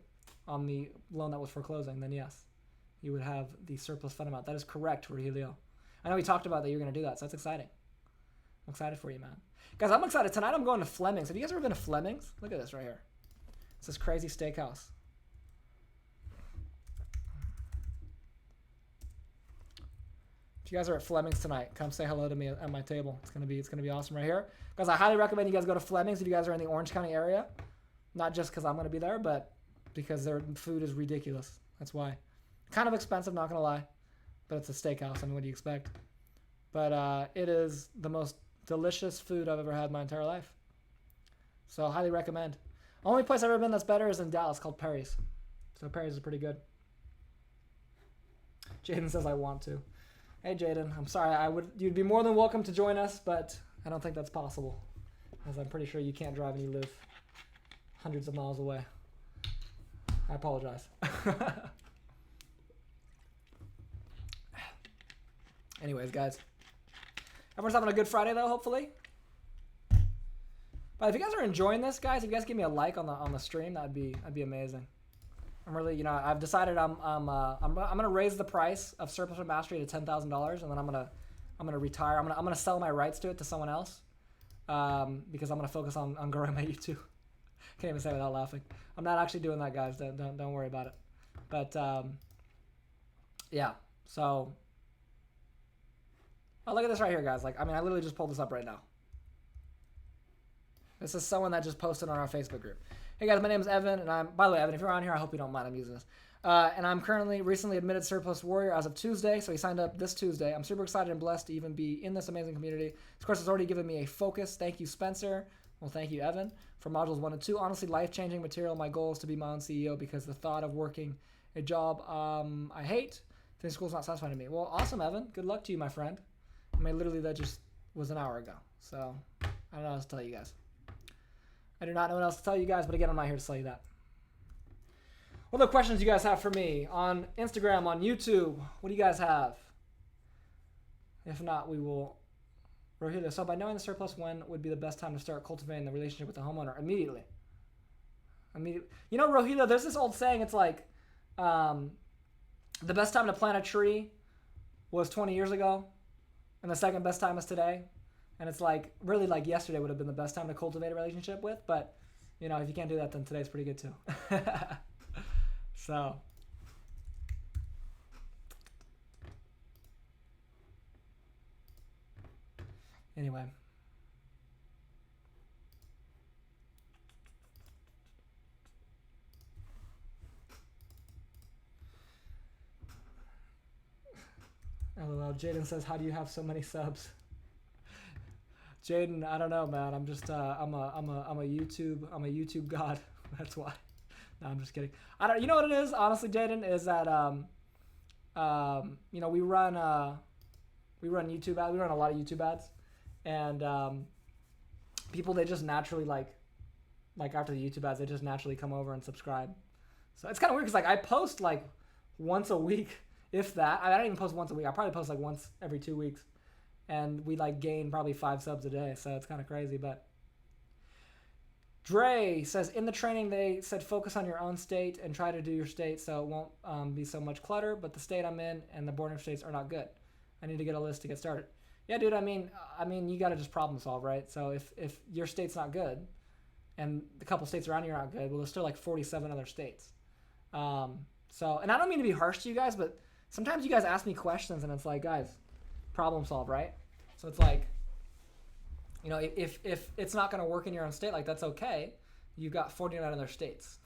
on the loan that was foreclosing, then yes, you would have the surplus fund amount. That is correct, Rogelio. I know we talked about that you're going to do that, so that's exciting. I'm excited for you, man. Guys, I'm excited. Tonight I'm going to Fleming's. Have you guys ever been to Fleming's? Look at this right here. It's this crazy steakhouse. If you guys are at Fleming's tonight, come say hello to me at my table. It's gonna be awesome right here. Guys, I highly recommend you guys go to Fleming's if you guys are in the Orange County area. Not just because I'm gonna be there, but because their food is ridiculous. That's why. Kind of expensive, not gonna lie, but it's a steakhouse. I mean, what do you expect? But it is the most delicious food I've ever had in my entire life. So I highly recommend. Only place I've ever been that's better is in Dallas, called Perry's. So Perry's is pretty good. Jaden says I want to. Hey Jaden, I'm sorry. You'd be more than welcome to join us, but I don't think that's possible, as I'm pretty sure you can't drive and you live hundreds of miles away. I apologize. Anyways, guys, everyone's having a good Friday though, hopefully. But if you guys are enjoying this, guys, if you guys give me a like on the stream, that'd be amazing. I'm really, I've decided I'm gonna raise the price of Surplus Fund Mastery to $10,000, and then I'm gonna retire. I'm gonna sell my rights to it to someone else, because I'm gonna focus on growing my YouTube. Can't even say it without laughing. I'm not actually doing that, guys. Don't worry about it. But yeah. So, oh, look at this right here, guys. Like, I mean, I literally just pulled this up right now. This is someone that just posted on our Facebook group. Hey guys, my name is Evan, and by the way, Evan, if you're on here, I hope you don't mind, I'm using this. And I'm currently recently admitted Surplus Warrior as of Tuesday, so he signed up this Tuesday. I'm super excited and blessed to even be in this amazing community. This course has already given me a focus. Thank you, Spencer. Well, thank you, Evan, for modules 1 and 2. Honestly, life-changing material. My goal is to be my own CEO because the thought of working a job I hate, finishing school is not satisfying to me. Well, awesome, Evan. Good luck to you, my friend. I mean, literally, that just was an hour ago, so I don't know what else to tell you guys. I do not know what else to tell you guys, but again, I'm not here to tell you that. What other questions you guys have for me on Instagram, on YouTube? What do you guys have? If not, we will review this. So by knowing the surplus, when would be the best time to start cultivating the relationship with the homeowner? Immediately. You know, Rohila, there's this old saying, it's like, the best time to plant a tree was 20 years ago, and the second best time is today. And it's like, really, like yesterday would have been the best time to cultivate a relationship with. But, if you can't do that, then today's pretty good too. So. Anyway. LOL. Jaden says, how do you have so many subs? Jaden, I don't know, man. I'm just I'm a YouTube god. That's why. No, I'm just kidding. You know what it is? Honestly, Jaden, is that we run YouTube ads. We run a lot of YouTube ads, and people, they just naturally like after the YouTube ads, they just naturally come over and subscribe. So it's kind of weird because like I post like once a week, if that. I don't even post once a week. I probably post like once every 2 weeks. And we like gain probably 5 subs a day, so it's kind of crazy. But Dre says, in the training they said focus on your own state and try to do your state so it won't be so much clutter. But the state I'm in and the bordering states are not good. I need to get a list to get started. Yeah, dude. I mean, you got to just problem solve, right? So if your state's not good, and the couple states around you are not good, well, there's still like 47 other states. And I don't mean to be harsh to you guys, but sometimes you guys ask me questions and it's like, guys, problem solve, right? So it's like, you know, if it's not going to work in your own state, like that's okay. You've got 49 other states,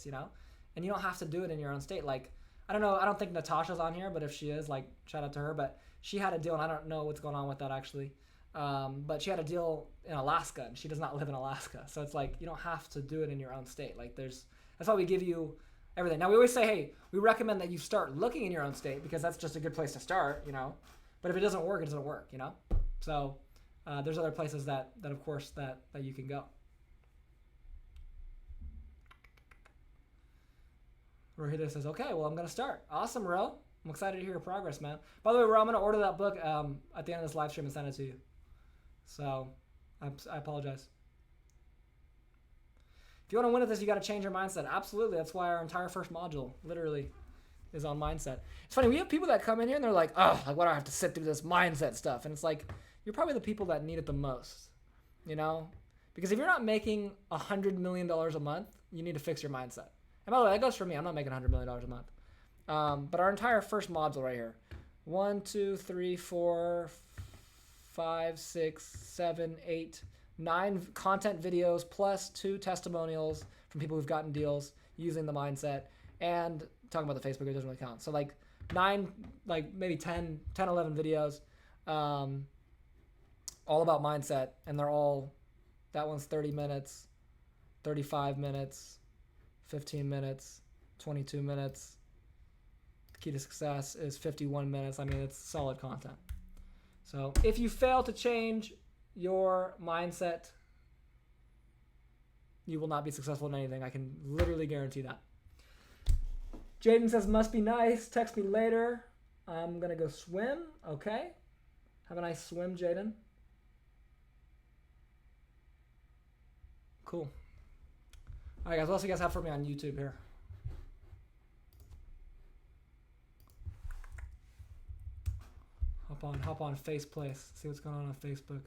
you know, and you don't have to do it in your own state. Like, I don't know. I don't think Natasha's on here, but if she is, like, shout out to her. But she had a deal, and I don't know what's going on with that actually. But she had a deal in Alaska, and she does not live in Alaska. So it's like, you don't have to do it in your own state. Like that's why we give you everything. Now we always say, hey, we recommend that you start looking in your own state because that's just a good place to start, you know. But if it doesn't work, it doesn't work, you know. So there's other places that of course that you can go. Rohita says, okay, well, I'm going to start. Awesome, Ro. I'm excited to hear your progress, man. By the way, Ro, I'm going to order that book at the end of this live stream and send it to you. So I apologize. If you want to win at this, you got to change your mindset. Absolutely. That's why our entire first module literally is on mindset. It's funny. We have people that come in here and they're like, oh, like, why do I have to sit through this mindset stuff? And it's like, you're probably the people that need it the most, you know? Because if you're not making $100 million a month, you need to fix your mindset. And by the way, that goes for me. I'm not making $100 million a month. But our entire first module right here. 1, 2, 3, 4, 5, 6, 7, 8, 9 content videos plus 2 testimonials from people who've gotten deals using the mindset and talking about the Facebook, it doesn't really count. So like 9, like maybe 10, 11 videos, all about mindset. And they're all, that one's 30 minutes, 35 minutes, 15 minutes, 22 minutes. The key to success is 51 minutes. I mean, it's solid content. So if you fail to change your mindset, you will not be successful in anything. I can literally guarantee that. Jaden says, must be nice. Text me later. I'm going to go swim. Okay. Have a nice swim, Jaden. Cool. All right, guys. What else do you guys have for me on YouTube here? Hop on FacePlace. See what's going on Facebook.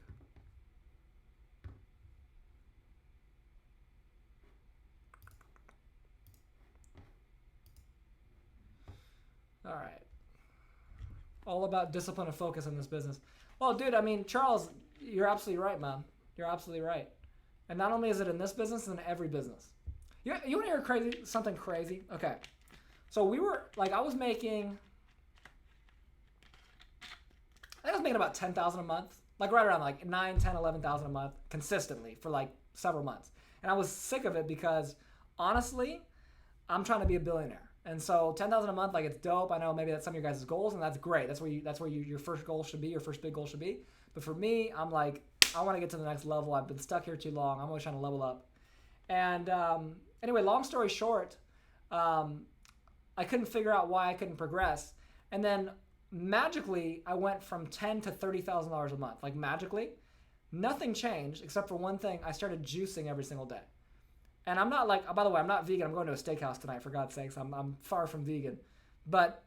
All right. All about discipline and focus in this business. Well, dude, I mean, Charles, you're absolutely right, man. You're absolutely right. And not only is it in this business, it's in every business. You want to hear something crazy? Okay. So I was making about $10,000 a month, like right around like 9, 10, 11,000 a month consistently for like several months. And I was sick of it because honestly, I'm trying to be a billionaire. And so 10,000 a month, like it's dope. I know maybe that's some of your guys' goals, and that's great. That's where your first goal should be, your first big goal should be. But for me, I'm like, I want to get to the next level. I've been stuck here too long. I'm always trying to level up. And anyway, long story short, I couldn't figure out why I couldn't progress. And then magically, I went from $10,000 to $30,000 a month. Like magically, nothing changed except for one thing. I started juicing every single day. And I'm not like, by the way, I'm not vegan. I'm going to a steakhouse tonight, for God's sakes. I'm far from vegan. But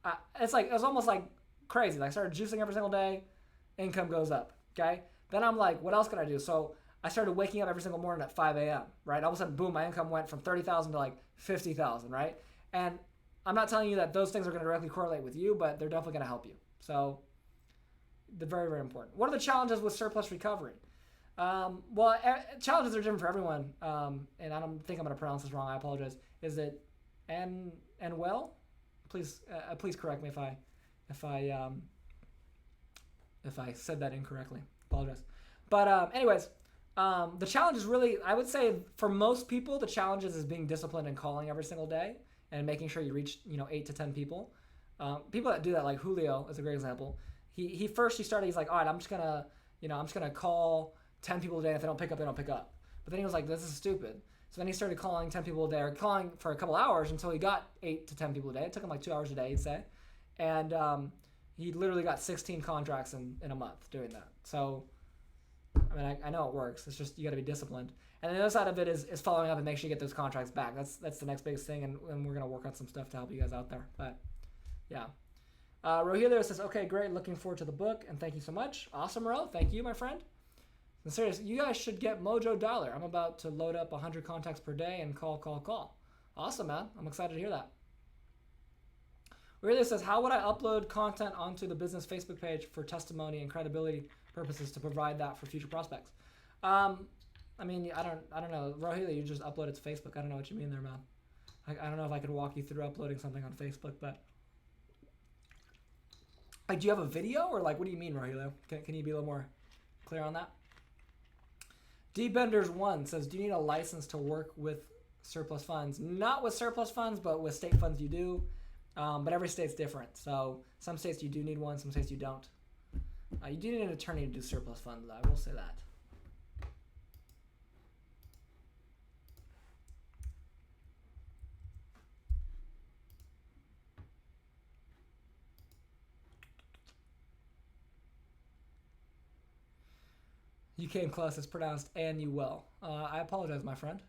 it was almost like crazy. Like I started juicing every single day, income goes up, okay? Then I'm like, what else can I do? So I started waking up every single morning at 5 a.m., right? All of a sudden, boom, my income went from 30,000 to like 50,000, right? And I'm not telling you that those things are going to directly correlate with you, but they're definitely going to help you. So they're very, very important. What are the challenges with surplus recovery? Well, challenges are different for everyone. And I don't think I'm going to pronounce this wrong. I apologize. Is it well? Please correct me if I said that incorrectly. Apologize. But anyways, the challenge is really, I would say for most people, the challenge is being disciplined and calling every single day and making sure you reach 8 to 10 people. People that do that, like Julio is a great example. He started. He's like, all right, I'm just gonna call 10 people a day. If they don't pick up, they don't pick up. But then he was like, this is stupid. So then he started calling 10 people a day, or calling for a couple hours until he got 8 to 10 people a day. It took him like 2 hours a day, he'd say. And he literally got 16 contracts in a month doing that. So, I mean, I know it works. It's just you got to be disciplined. And the other side of it is following up and make sure you get those contracts back. That's the next biggest thing, and we're going to work on some stuff to help you guys out there. But, yeah. Rohilio says, okay, great. Looking forward to the book, and thank you so much. Awesome, Ro. Thank you, my friend. And seriously, you guys should get Mojo Dialer. I'm about to load up 100 contacts per day and call. Awesome, man. I'm excited to hear that. Really says, how would I upload content onto the business Facebook page for testimony and credibility purposes to provide that for future prospects? I mean, I don't know. Rohila, you just upload it to Facebook. I don't know what you mean there, man. I don't know if I could walk you through uploading something on Facebook, but like, do you have a video or like, what do you mean, Rohila? Can you be a little more clear on that? DBenders1 says, do you need a license to work with surplus funds? Not with surplus funds, but with state funds you do. But every state's different. So some states you do need one, some states you don't. You do need an attorney to do surplus funds, though. I will say that. You came close. It's pronounced and you will. I apologize, my friend.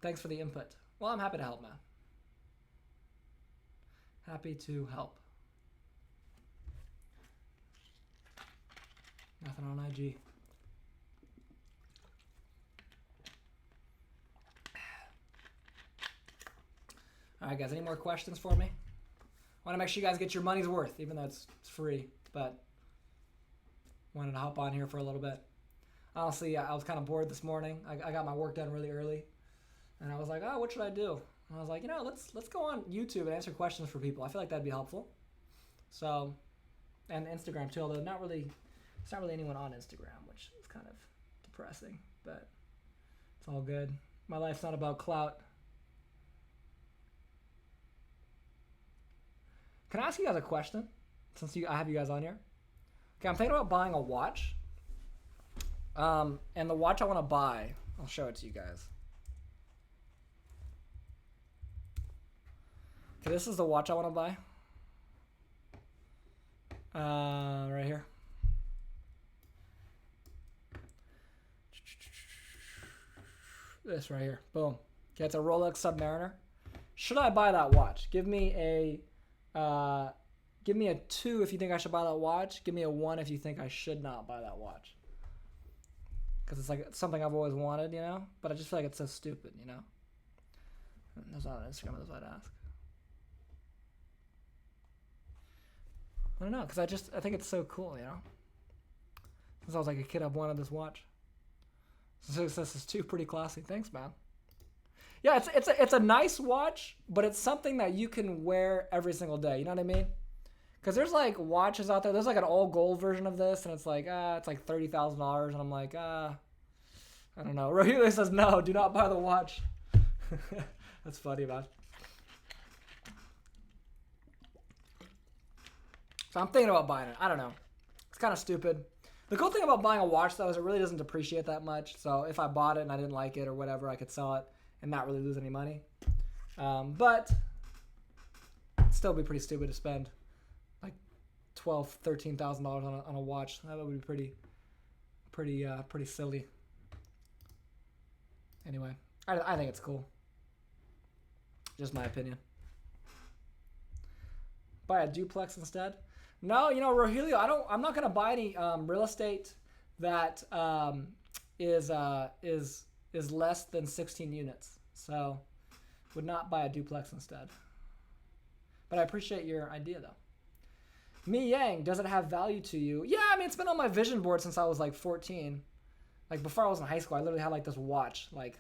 Thanks for the input. Well, I'm happy to help, man. Happy to help. Nothing on IG. All right, guys. Any more questions for me? I want to make sure you guys get your money's worth, even though it's free. But wanted to hop on here for a little bit. Honestly, I was kind of bored this morning. I got my work done really early, and I was like, oh, what should I do? And I was like, you know, let's go on YouTube and answer questions for people. I feel like that'd be helpful. So, and Instagram too, although it's not really anyone on Instagram, which is kind of depressing, but it's all good. My life's not about clout. Can I ask you guys a question? Since I have you guys on here. Okay, I'm thinking about buying a watch. And the watch I want to buy, I'll show it to you guys. Okay, this is the watch I want to buy. Right here. This right here. Boom. Okay, it's a Rolex Submariner. Should I buy that watch? Give me a 2 if you think I should buy that watch. Give me a 1 if you think I should not buy that watch. Because it's like something I've always wanted, you know? But I just feel like it's so stupid, you know? That's not on Instagram, that's what I'd ask. I don't know, because I think it's so cool, you know? Since I was like a kid, I've wanted this watch. So this is too pretty classy. Thanks, man. Yeah, it's a nice watch, but it's something that you can wear every single day. You know what I mean? Because there's like watches out there. There's like an all gold version of this, and it's like $30,000, and I'm like I don't know. Rohila says no, do not buy the watch. That's funny, man. So I'm thinking about buying it. I don't know. It's kind of stupid. The cool thing about buying a watch, though, is it really doesn't depreciate that much. So if I bought it and I didn't like it or whatever, I could sell it and not really lose any money. But it'd still be pretty stupid to spend like $12,000, $13,000 on a watch. That would be pretty silly. Anyway, I think it's cool. Just my opinion. Buy a duplex instead. No, you know, Rogelio, I'm not gonna buy any real estate that is less than 16 units. So would not buy a duplex instead. But I appreciate your idea though. Mi Yang, does it have value to you? Yeah, I mean, it's been on my vision board since I was like 14. Like before I was in high school, I literally had like this watch, like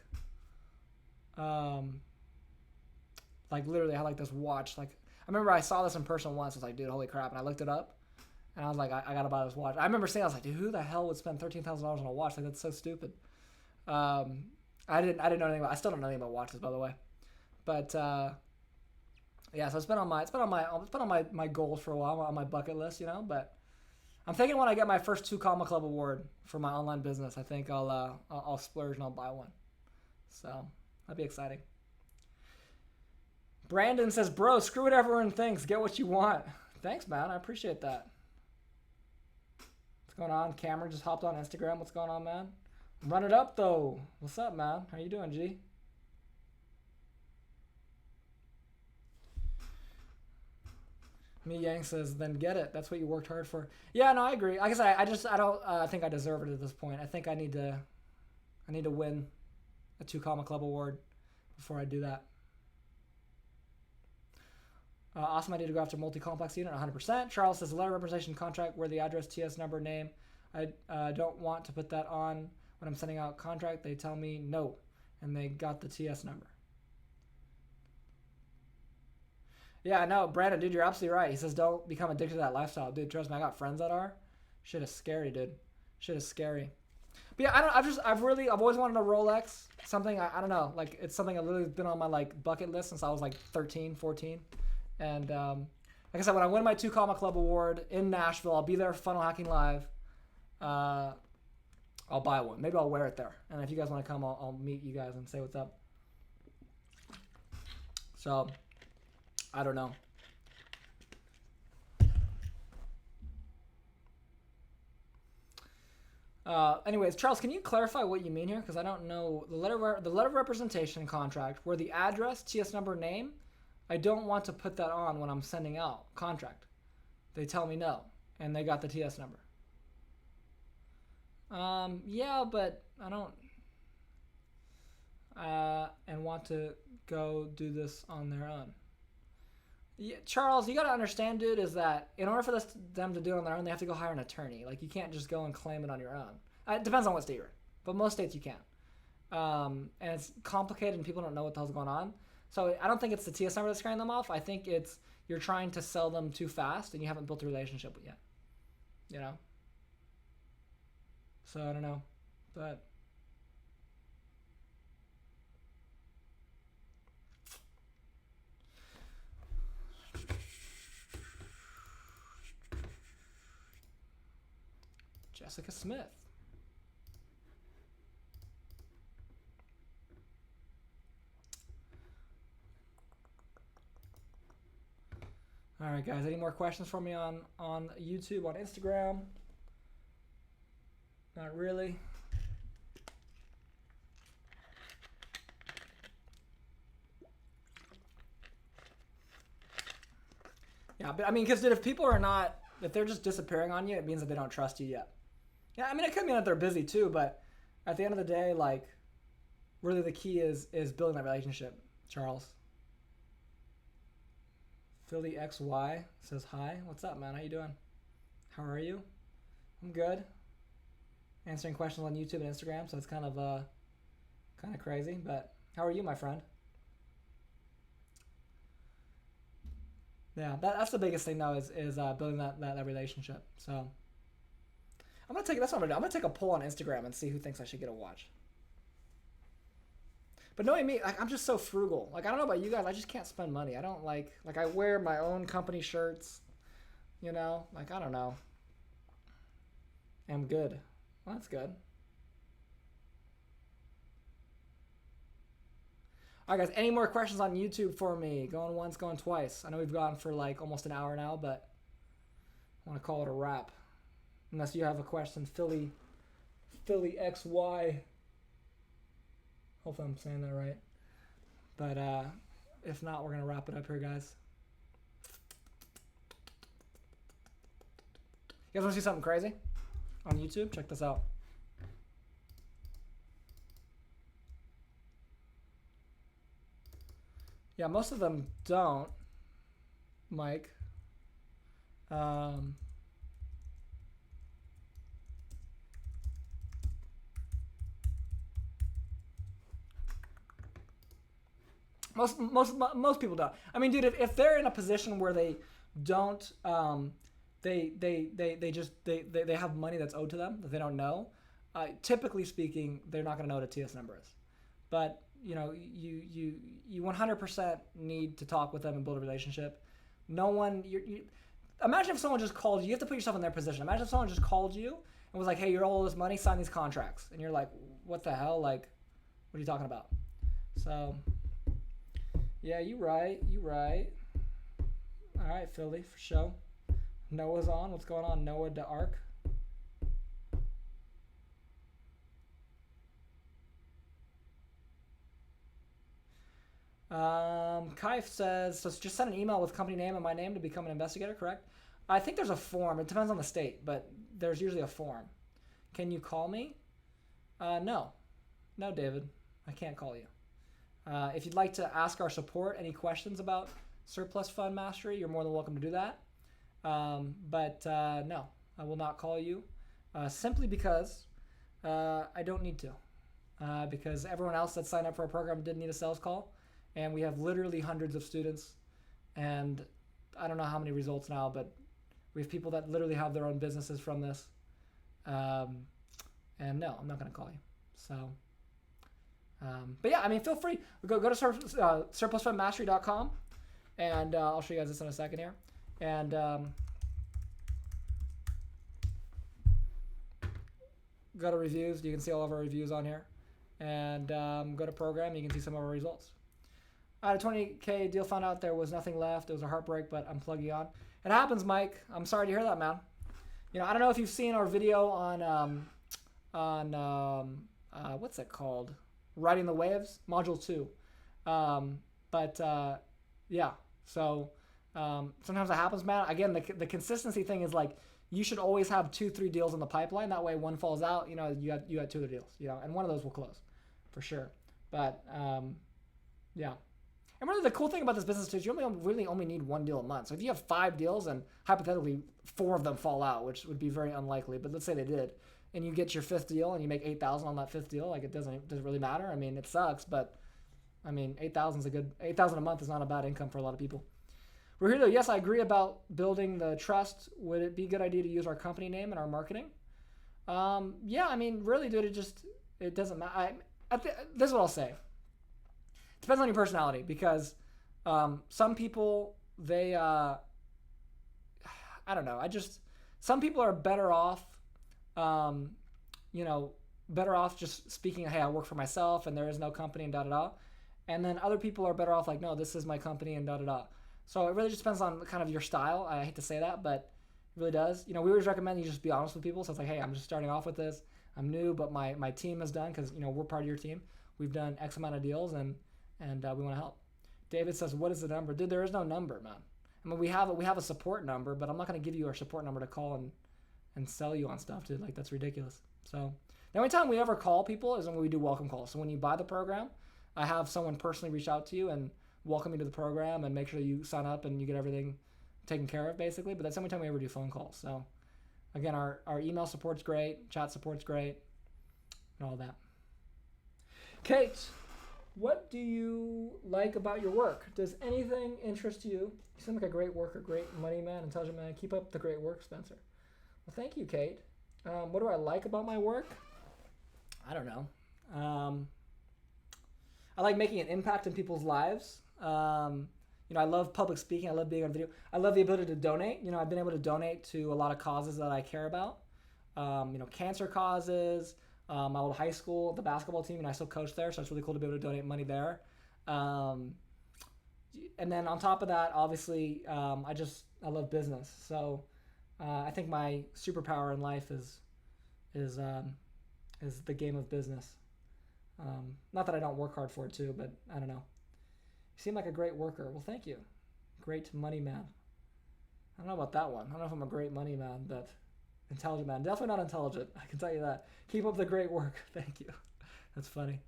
literally I had like this watch. Like I remember I saw this in person once. I was like, dude, holy crap! And I looked it up, and I was like, I gotta buy this watch. I remember saying, I was like, dude, who the hell would spend $13,000 on a watch? Like that's so stupid. I didn't know anything about. I still don't know anything about watches, by the way. But yeah, so it's been on my goals for a while, on my bucket list, you know. But I'm thinking when I get my first 2 Comma Club award for my online business, I think I'll splurge and I'll buy one. So that'd be exciting. Brandon says, bro, screw what everyone thinks. Get what you want. Thanks, man. I appreciate that. What's going on? Cameron just hopped on Instagram. What's going on, man? Run it up, though. What's up, man? How you doing, G? Mi Yang says, then get it. That's what you worked hard for. Yeah, no, I agree. I guess I don't think I deserve it at this point. I think I need to win a 2 Comma Club award before I do that. Awesome idea to go after multi-complex unit, 100%. Charles says, letter representation contract where the address, TS number, name. I don't want to put that on when I'm sending out contract. They tell me no, and they got the TS number. Yeah, no, Brandon, dude, you're absolutely right. He says, don't become addicted to that lifestyle. Dude, trust me, I got friends that are. Shit is scary, dude. Shit is scary. But yeah, I've always wanted a Rolex. Something, I don't know, like, it's something I've literally been on my, like, bucket list since I was, like, 13, 14. And, like I said, when I win my 2 Comma Club award in Nashville, I'll be there for Funnel Hacking Live. I'll buy one. Maybe I'll wear it there. And if you guys want to come, I'll meet you guys and say what's up. So, I don't know. Anyways, Charles, can you clarify what you mean here? Because I don't know the letter of representation contract where the address, TS number, name. I don't want to put that on when I'm sending out contract. They tell me no, and they got the TS number. Yeah, but I don't. And want to go do this on their own. Yeah, Charles, you got to understand, dude, is that in order for them to do it on their own, they have to go hire an attorney. Like, you can't just go and claim it on your own. It depends on what state you're in, but most states you can. And it's complicated and people don't know what the hell's going on. So I don't think it's the TS number that's scaring them off. I think it's you're trying to sell them too fast and you haven't built a relationship yet. You know? So I don't know. But Jessica Smith. All right, guys. Any more questions for me on YouTube, on Instagram? Not really. Yeah, but I mean, because if people are not, if they're just disappearing on you, it means that they don't trust you yet. Yeah, I mean, it could mean that they're busy too, but at the end of the day, like, really the key is building that relationship, Charles. Philly XY says hi. What's up, man? How you doing? How are you? I'm good. Answering questions on YouTube and Instagram, so it's kind of crazy, but how are you, my friend? Yeah, that's the biggest thing though is building that relationship. So I'm gonna take that's what I'm gonna do. I'm gonna take a poll on Instagram and see who thinks I should get a watch. But knowing me, like, I'm just so frugal. Like, I don't know about you guys, I just can't spend money. I don't like I wear my own company shirts, you know, like, I don't know. I'm good. Well, that's good. All right, guys, any more questions on YouTube for me? Going once, going twice. I know we've gone for like almost an hour now, but I want to call it a wrap. Unless you have a question, Philly XY. Hopefully I'm saying that right. But if not, we're going to wrap it up here, guys. You guys want to see something crazy on YouTube? Check this out. Yeah, most of them don't, Mike. Most people don't. I mean, dude, if they're in a position where they don't, they have money that's owed to them that they don't know. Typically speaking, they're not going to know what a TS number is. But you know, you 100% need to talk with them and build a relationship. No one, imagine if someone just called you. You have to put yourself in their position. Imagine if someone just called you and was like, "Hey, you're all this money. Sign these contracts," and you're like, "What the hell? Like, what are you talking about?" So. Yeah, you right. All right, Philly, for sure. Noah's on. What's going on, Noah the Ark? Kaif says, so just send an email with company name and my name to become an investigator, correct? I think there's a form. It depends on the state, but there's usually a form. Can you call me? No, David. I can't call you. If you'd like to ask our support any questions about surplus fund mastery, you're more than welcome to do that. No, I will not call you simply because I don't need to. Because everyone else that signed up for our program didn't need a sales call, and we have literally hundreds of students, and I don't know how many results now, but we have people that literally have their own businesses from this. And no, I'm not going to call you. So, but yeah, I mean, feel free. Go to surplusfundmastery.com, and I'll show you guys this in a second here. And go to reviews. You can see all of our reviews on here. And go to program. You can see some of our results. I had a 20K deal, found out there was nothing left. It was a heartbreak, but I'm plugging on. It happens, Mike. I'm sorry to hear that, man. You know, I don't know if you've seen our video on what's it called? Riding the Waves, Module 2. Yeah. So sometimes it happens, man. Again, the consistency thing is like you should always have 2-3 deals in the pipeline. That way, one falls out, you know, you had 2 other deals, you know, and one of those will close for sure. But yeah. And really, the cool thing about this business too is you really only need 1 deal a month. So if you have 5 deals and hypothetically 4 of them fall out, which would be very unlikely, but let's say they did, and you get your 5th deal and you make $8,000 on that 5th deal, like it doesn't really matter. I mean, it sucks, but I mean, $8,000 a month is not a bad income for a lot of people. We're here though. Yes, I agree about building the trust. Would it be a good idea to use our company name in our marketing? Yeah, I mean, really, dude, it doesn't matter. This is what I'll say. Depends on your personality, because some people, they, I don't know. Some people are better off, better off just speaking, hey, I work for myself and there is no company and da-da-da. And then other people are better off like, no, this is my company and da-da-da. So it really just depends on kind of your style. I hate to say that, but it really does. You know, we always recommend you just be honest with people. So it's like, hey, I'm just starting off with this. I'm new, but my team has done, because, you know, we're part of your team. We've done X amount of deals, and we want to help. David says, what is the number? Dude, there is no number, man. I mean, we have a support number, but I'm not going to give you our support number to call and sell you on stuff, dude. Like, that's ridiculous. So the only time we ever call people is when we do welcome calls. So when you buy the program, I have someone personally reach out to you and welcome you to the program and make sure you sign up and you get everything taken care of, basically. But that's the only time we ever do phone calls. So again, our email support's great, chat support's great, and all that. Kate, what do you like about your work? Does anything interest you? You seem like a great worker, great money man, intelligent man. Keep up the great work, Spencer. Well, thank you, Kate. What do I like about my work? I don't know. I like making an impact in people's lives. You know, I love public speaking. I love being on video. I love the ability to donate. You know, I've been able to donate to a lot of causes that I care about. You know, cancer causes. My old high school, the basketball team, and I still coach there, so it's really cool to be able to donate money there. And then on top of that, obviously, I love business. So I think my superpower in life is the game of business. Not that I don't work hard for it too, but I don't know. You seem like a great worker. Well, thank you. Great money man. I don't know about that one. I don't know if I'm a great money man, but intelligent man. Definitely not intelligent. I can tell you that. Keep up the great work. Thank you. That's funny.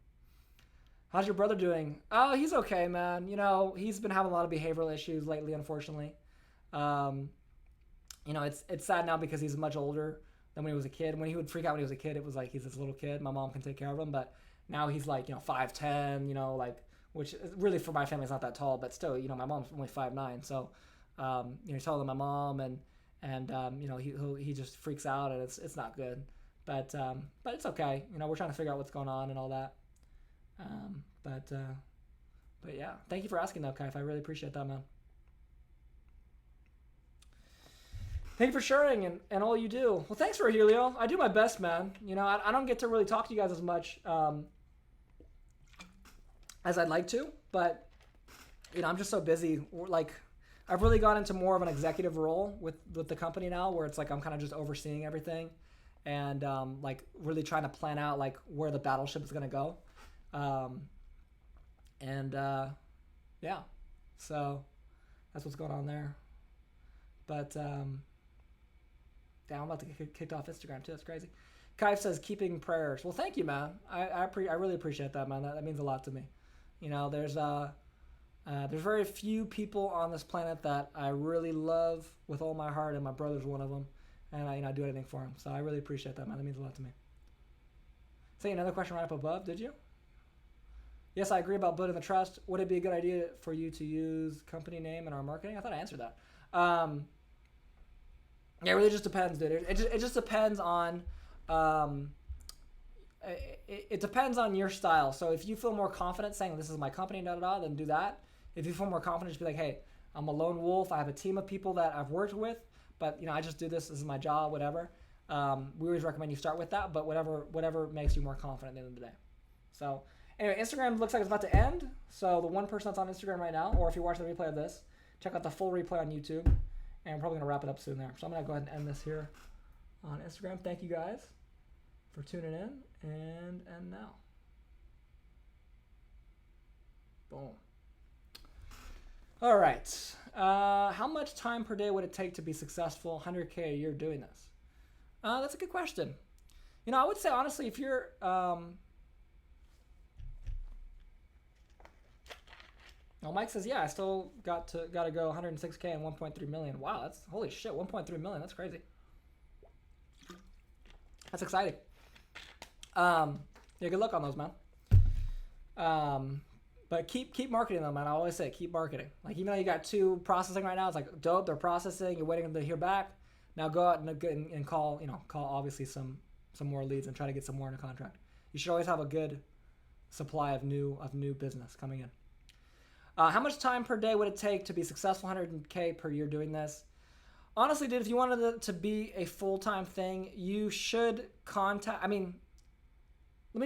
How's your brother doing? Oh, he's okay, man. You know, he's been having a lot of behavioral issues lately, unfortunately. You know, it's sad now because he's much older than when he was a kid. When he would freak out when he was a kid, it was like he's this little kid. My mom can take care of him, but now he's like, you know, 5'10", you know, like, which is really for my family is not that tall, but still, you know, my mom's only 5'9", so you know, he's taller than my mom, and you know, he just freaks out, and it's not good, but it's okay. You know, we're trying to figure out what's going on and all that. But yeah, thank you for asking though, Kaif. I really appreciate that, man. Thank you for sharing and all you do. Well, thanks, Rogelio. I do my best, man. You know, I don't get to really talk to you guys as much as I'd like to, but you know, I'm just so busy. Like, I've really gone into more of an executive role with the company now, where it's like I'm kind of just overseeing everything, and like really trying to plan out like where the battleship is gonna go, yeah, so that's what's going on there. But damn, I'm about to get kicked off Instagram too. That's crazy. Kaif says keeping prayers. Well, thank you, man. I really appreciate that, man. That means a lot to me. You know, there's There's very few people on this planet that I really love with all my heart, and my brother's one of them. And I do anything for him. So I really appreciate that, man. That means a lot to me. Say another question right up above, did you? Yes, I agree about building the trust. Would it be a good idea for you to use company name in our marketing? I thought I answered that. Yeah, it really just depends, dude. It just depends on it depends on your style. So if you feel more confident saying this is my company, then do that. If you feel more confident, just be like, hey, I'm a lone wolf. I have a team of people that I've worked with, but I just do this. This is my job, whatever. We always recommend you start with that, but whatever makes you more confident at the end of the day. So anyway, Instagram looks like it's about to end. So the one person that's on Instagram right now, or if you're watching the replay of this, check out the full replay on YouTube. And I'm probably going to wrap it up soon there. So I'm going to go ahead and end this here on Instagram. Thank you guys for tuning in. And now. Boom. All right. How much time per day would it take to be successful, 100K a year doing this? That's a good question. I would say, honestly, if you're... Well, Mike says, yeah, I still got to go 106K and 1.3 million. Wow, that's holy shit, 1.3 million. That's crazy. That's exciting. Yeah, good luck on those, man. But keep marketing them, man. I always say keep marketing. Like, even though you got 2 processing right now, it's like dope. They're processing. You're waiting to hear back. Now go out and call. Call obviously some more leads and try to get some more in a contract. You should always have a good supply of new business coming in. How much time per day would it take to be successful 100K per year doing this? Honestly, dude, if you wanted it to be a full-time thing, you should contact... let me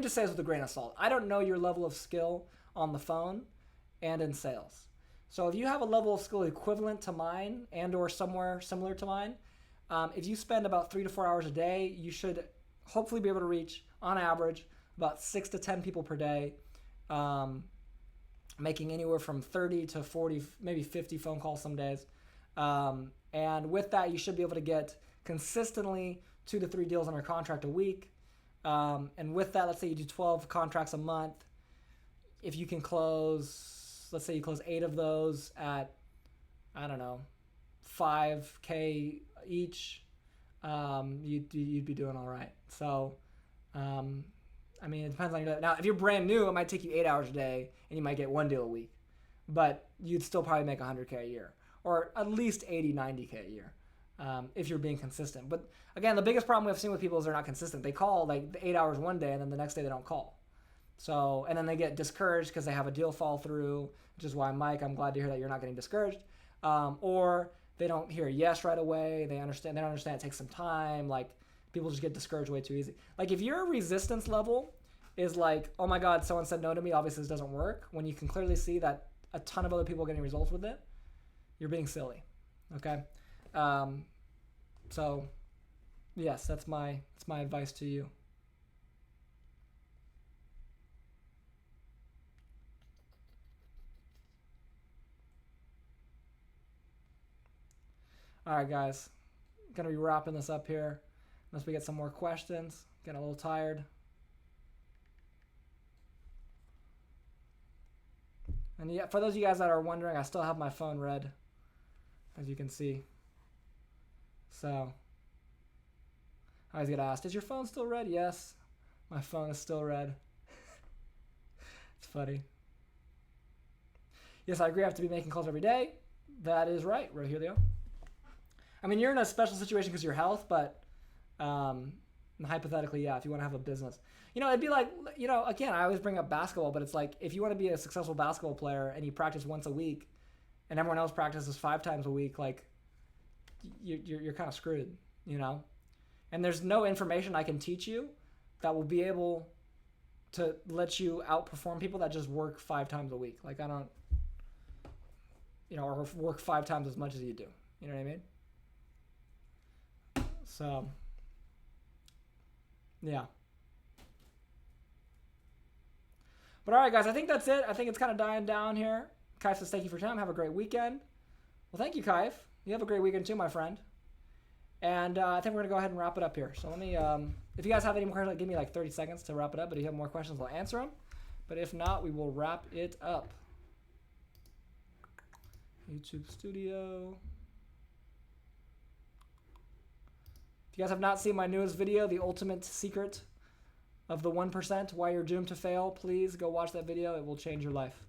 just say this with a grain of salt. I don't know your level of skill on the phone and in sales. So if you have a level of skill equivalent to mine and or somewhere similar to mine, if you spend about 3 to 4 hours a day, you should hopefully be able to reach, on average, about 6 to 10 people per day, making anywhere from 30 to 40, maybe 50 phone calls some days. And with that, you should be able to get consistently 2 to 3 deals under contract a week. And with that, let's say you do 12 contracts a month. If you can close, let's say you close 8 of those at, I don't know, 5K each, you'd be doing all right. So, it depends on your... Now, if you're brand new, it might take you 8 hours a day, and you might get 1 deal a week. But you'd still probably make 100K a year, or at least 80, 90K a year, if you're being consistent. But again, the biggest problem we've seen with people is they're not consistent. They call like 8 hours one day, and then the next day they don't call. So, and then they get discouraged because they have a deal fall through, which is why, Mike, I'm glad to hear that you're not getting discouraged. Or they don't hear a yes right away. They don't understand it takes some time. Like, people just get discouraged way too easy. Like, if your resistance level is like, oh my God, someone said no to me, obviously this doesn't work, when you can clearly see that a ton of other people are getting results with it, you're being silly. Okay? So, yes, that's my advice to you. All right, guys. Going to be wrapping this up here unless we get some more questions. Getting a little tired. And yeah, for those of you guys that are wondering, I still have my phone red, as you can see. So, I always get asked, is your phone still red? Yes, my phone is still red. It's funny. Yes, I agree. I have to be making calls every day. That is right, Rogelio. You're in a special situation because of your health, but hypothetically, yeah, if you want to have a business. It'd be like, again, I always bring up basketball, but it's like, if you want to be a successful basketball player and you practice once a week and everyone else practices 5 times a week, like, you're kind of screwed, And there's no information I can teach you that will be able to let you outperform people that just work 5 times a week. Like, I don't, or work 5 times as much as you do. You know what I mean? So, yeah. But all right, guys, I think that's it. I think it's kind of dying down here. Kaif says, thank you for your time. Have a great weekend. Well, thank you, Kaif. You have a great weekend too, my friend. And I think we're going to go ahead and wrap it up here. So let me, if you guys have any more questions, give me like 30 seconds to wrap it up. But if you have more questions, I'll answer them. But if not, we will wrap it up. YouTube Studio. If you guys have not seen my newest video, The Ultimate Secret of the 1%, Why You're Doomed to Fail, please go watch that video. It will change your life.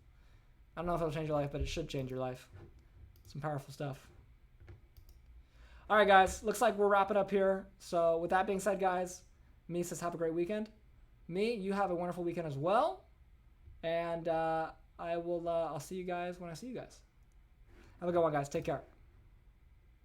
I don't know if it'll change your life, but it should change your life. Some powerful stuff. All right, guys. Looks like we're wrapping up here. So with that being said, guys, me says have a great weekend. Me, you have a wonderful weekend as well. And I'll see you guys when I see you guys. Have a good one, guys. Take care.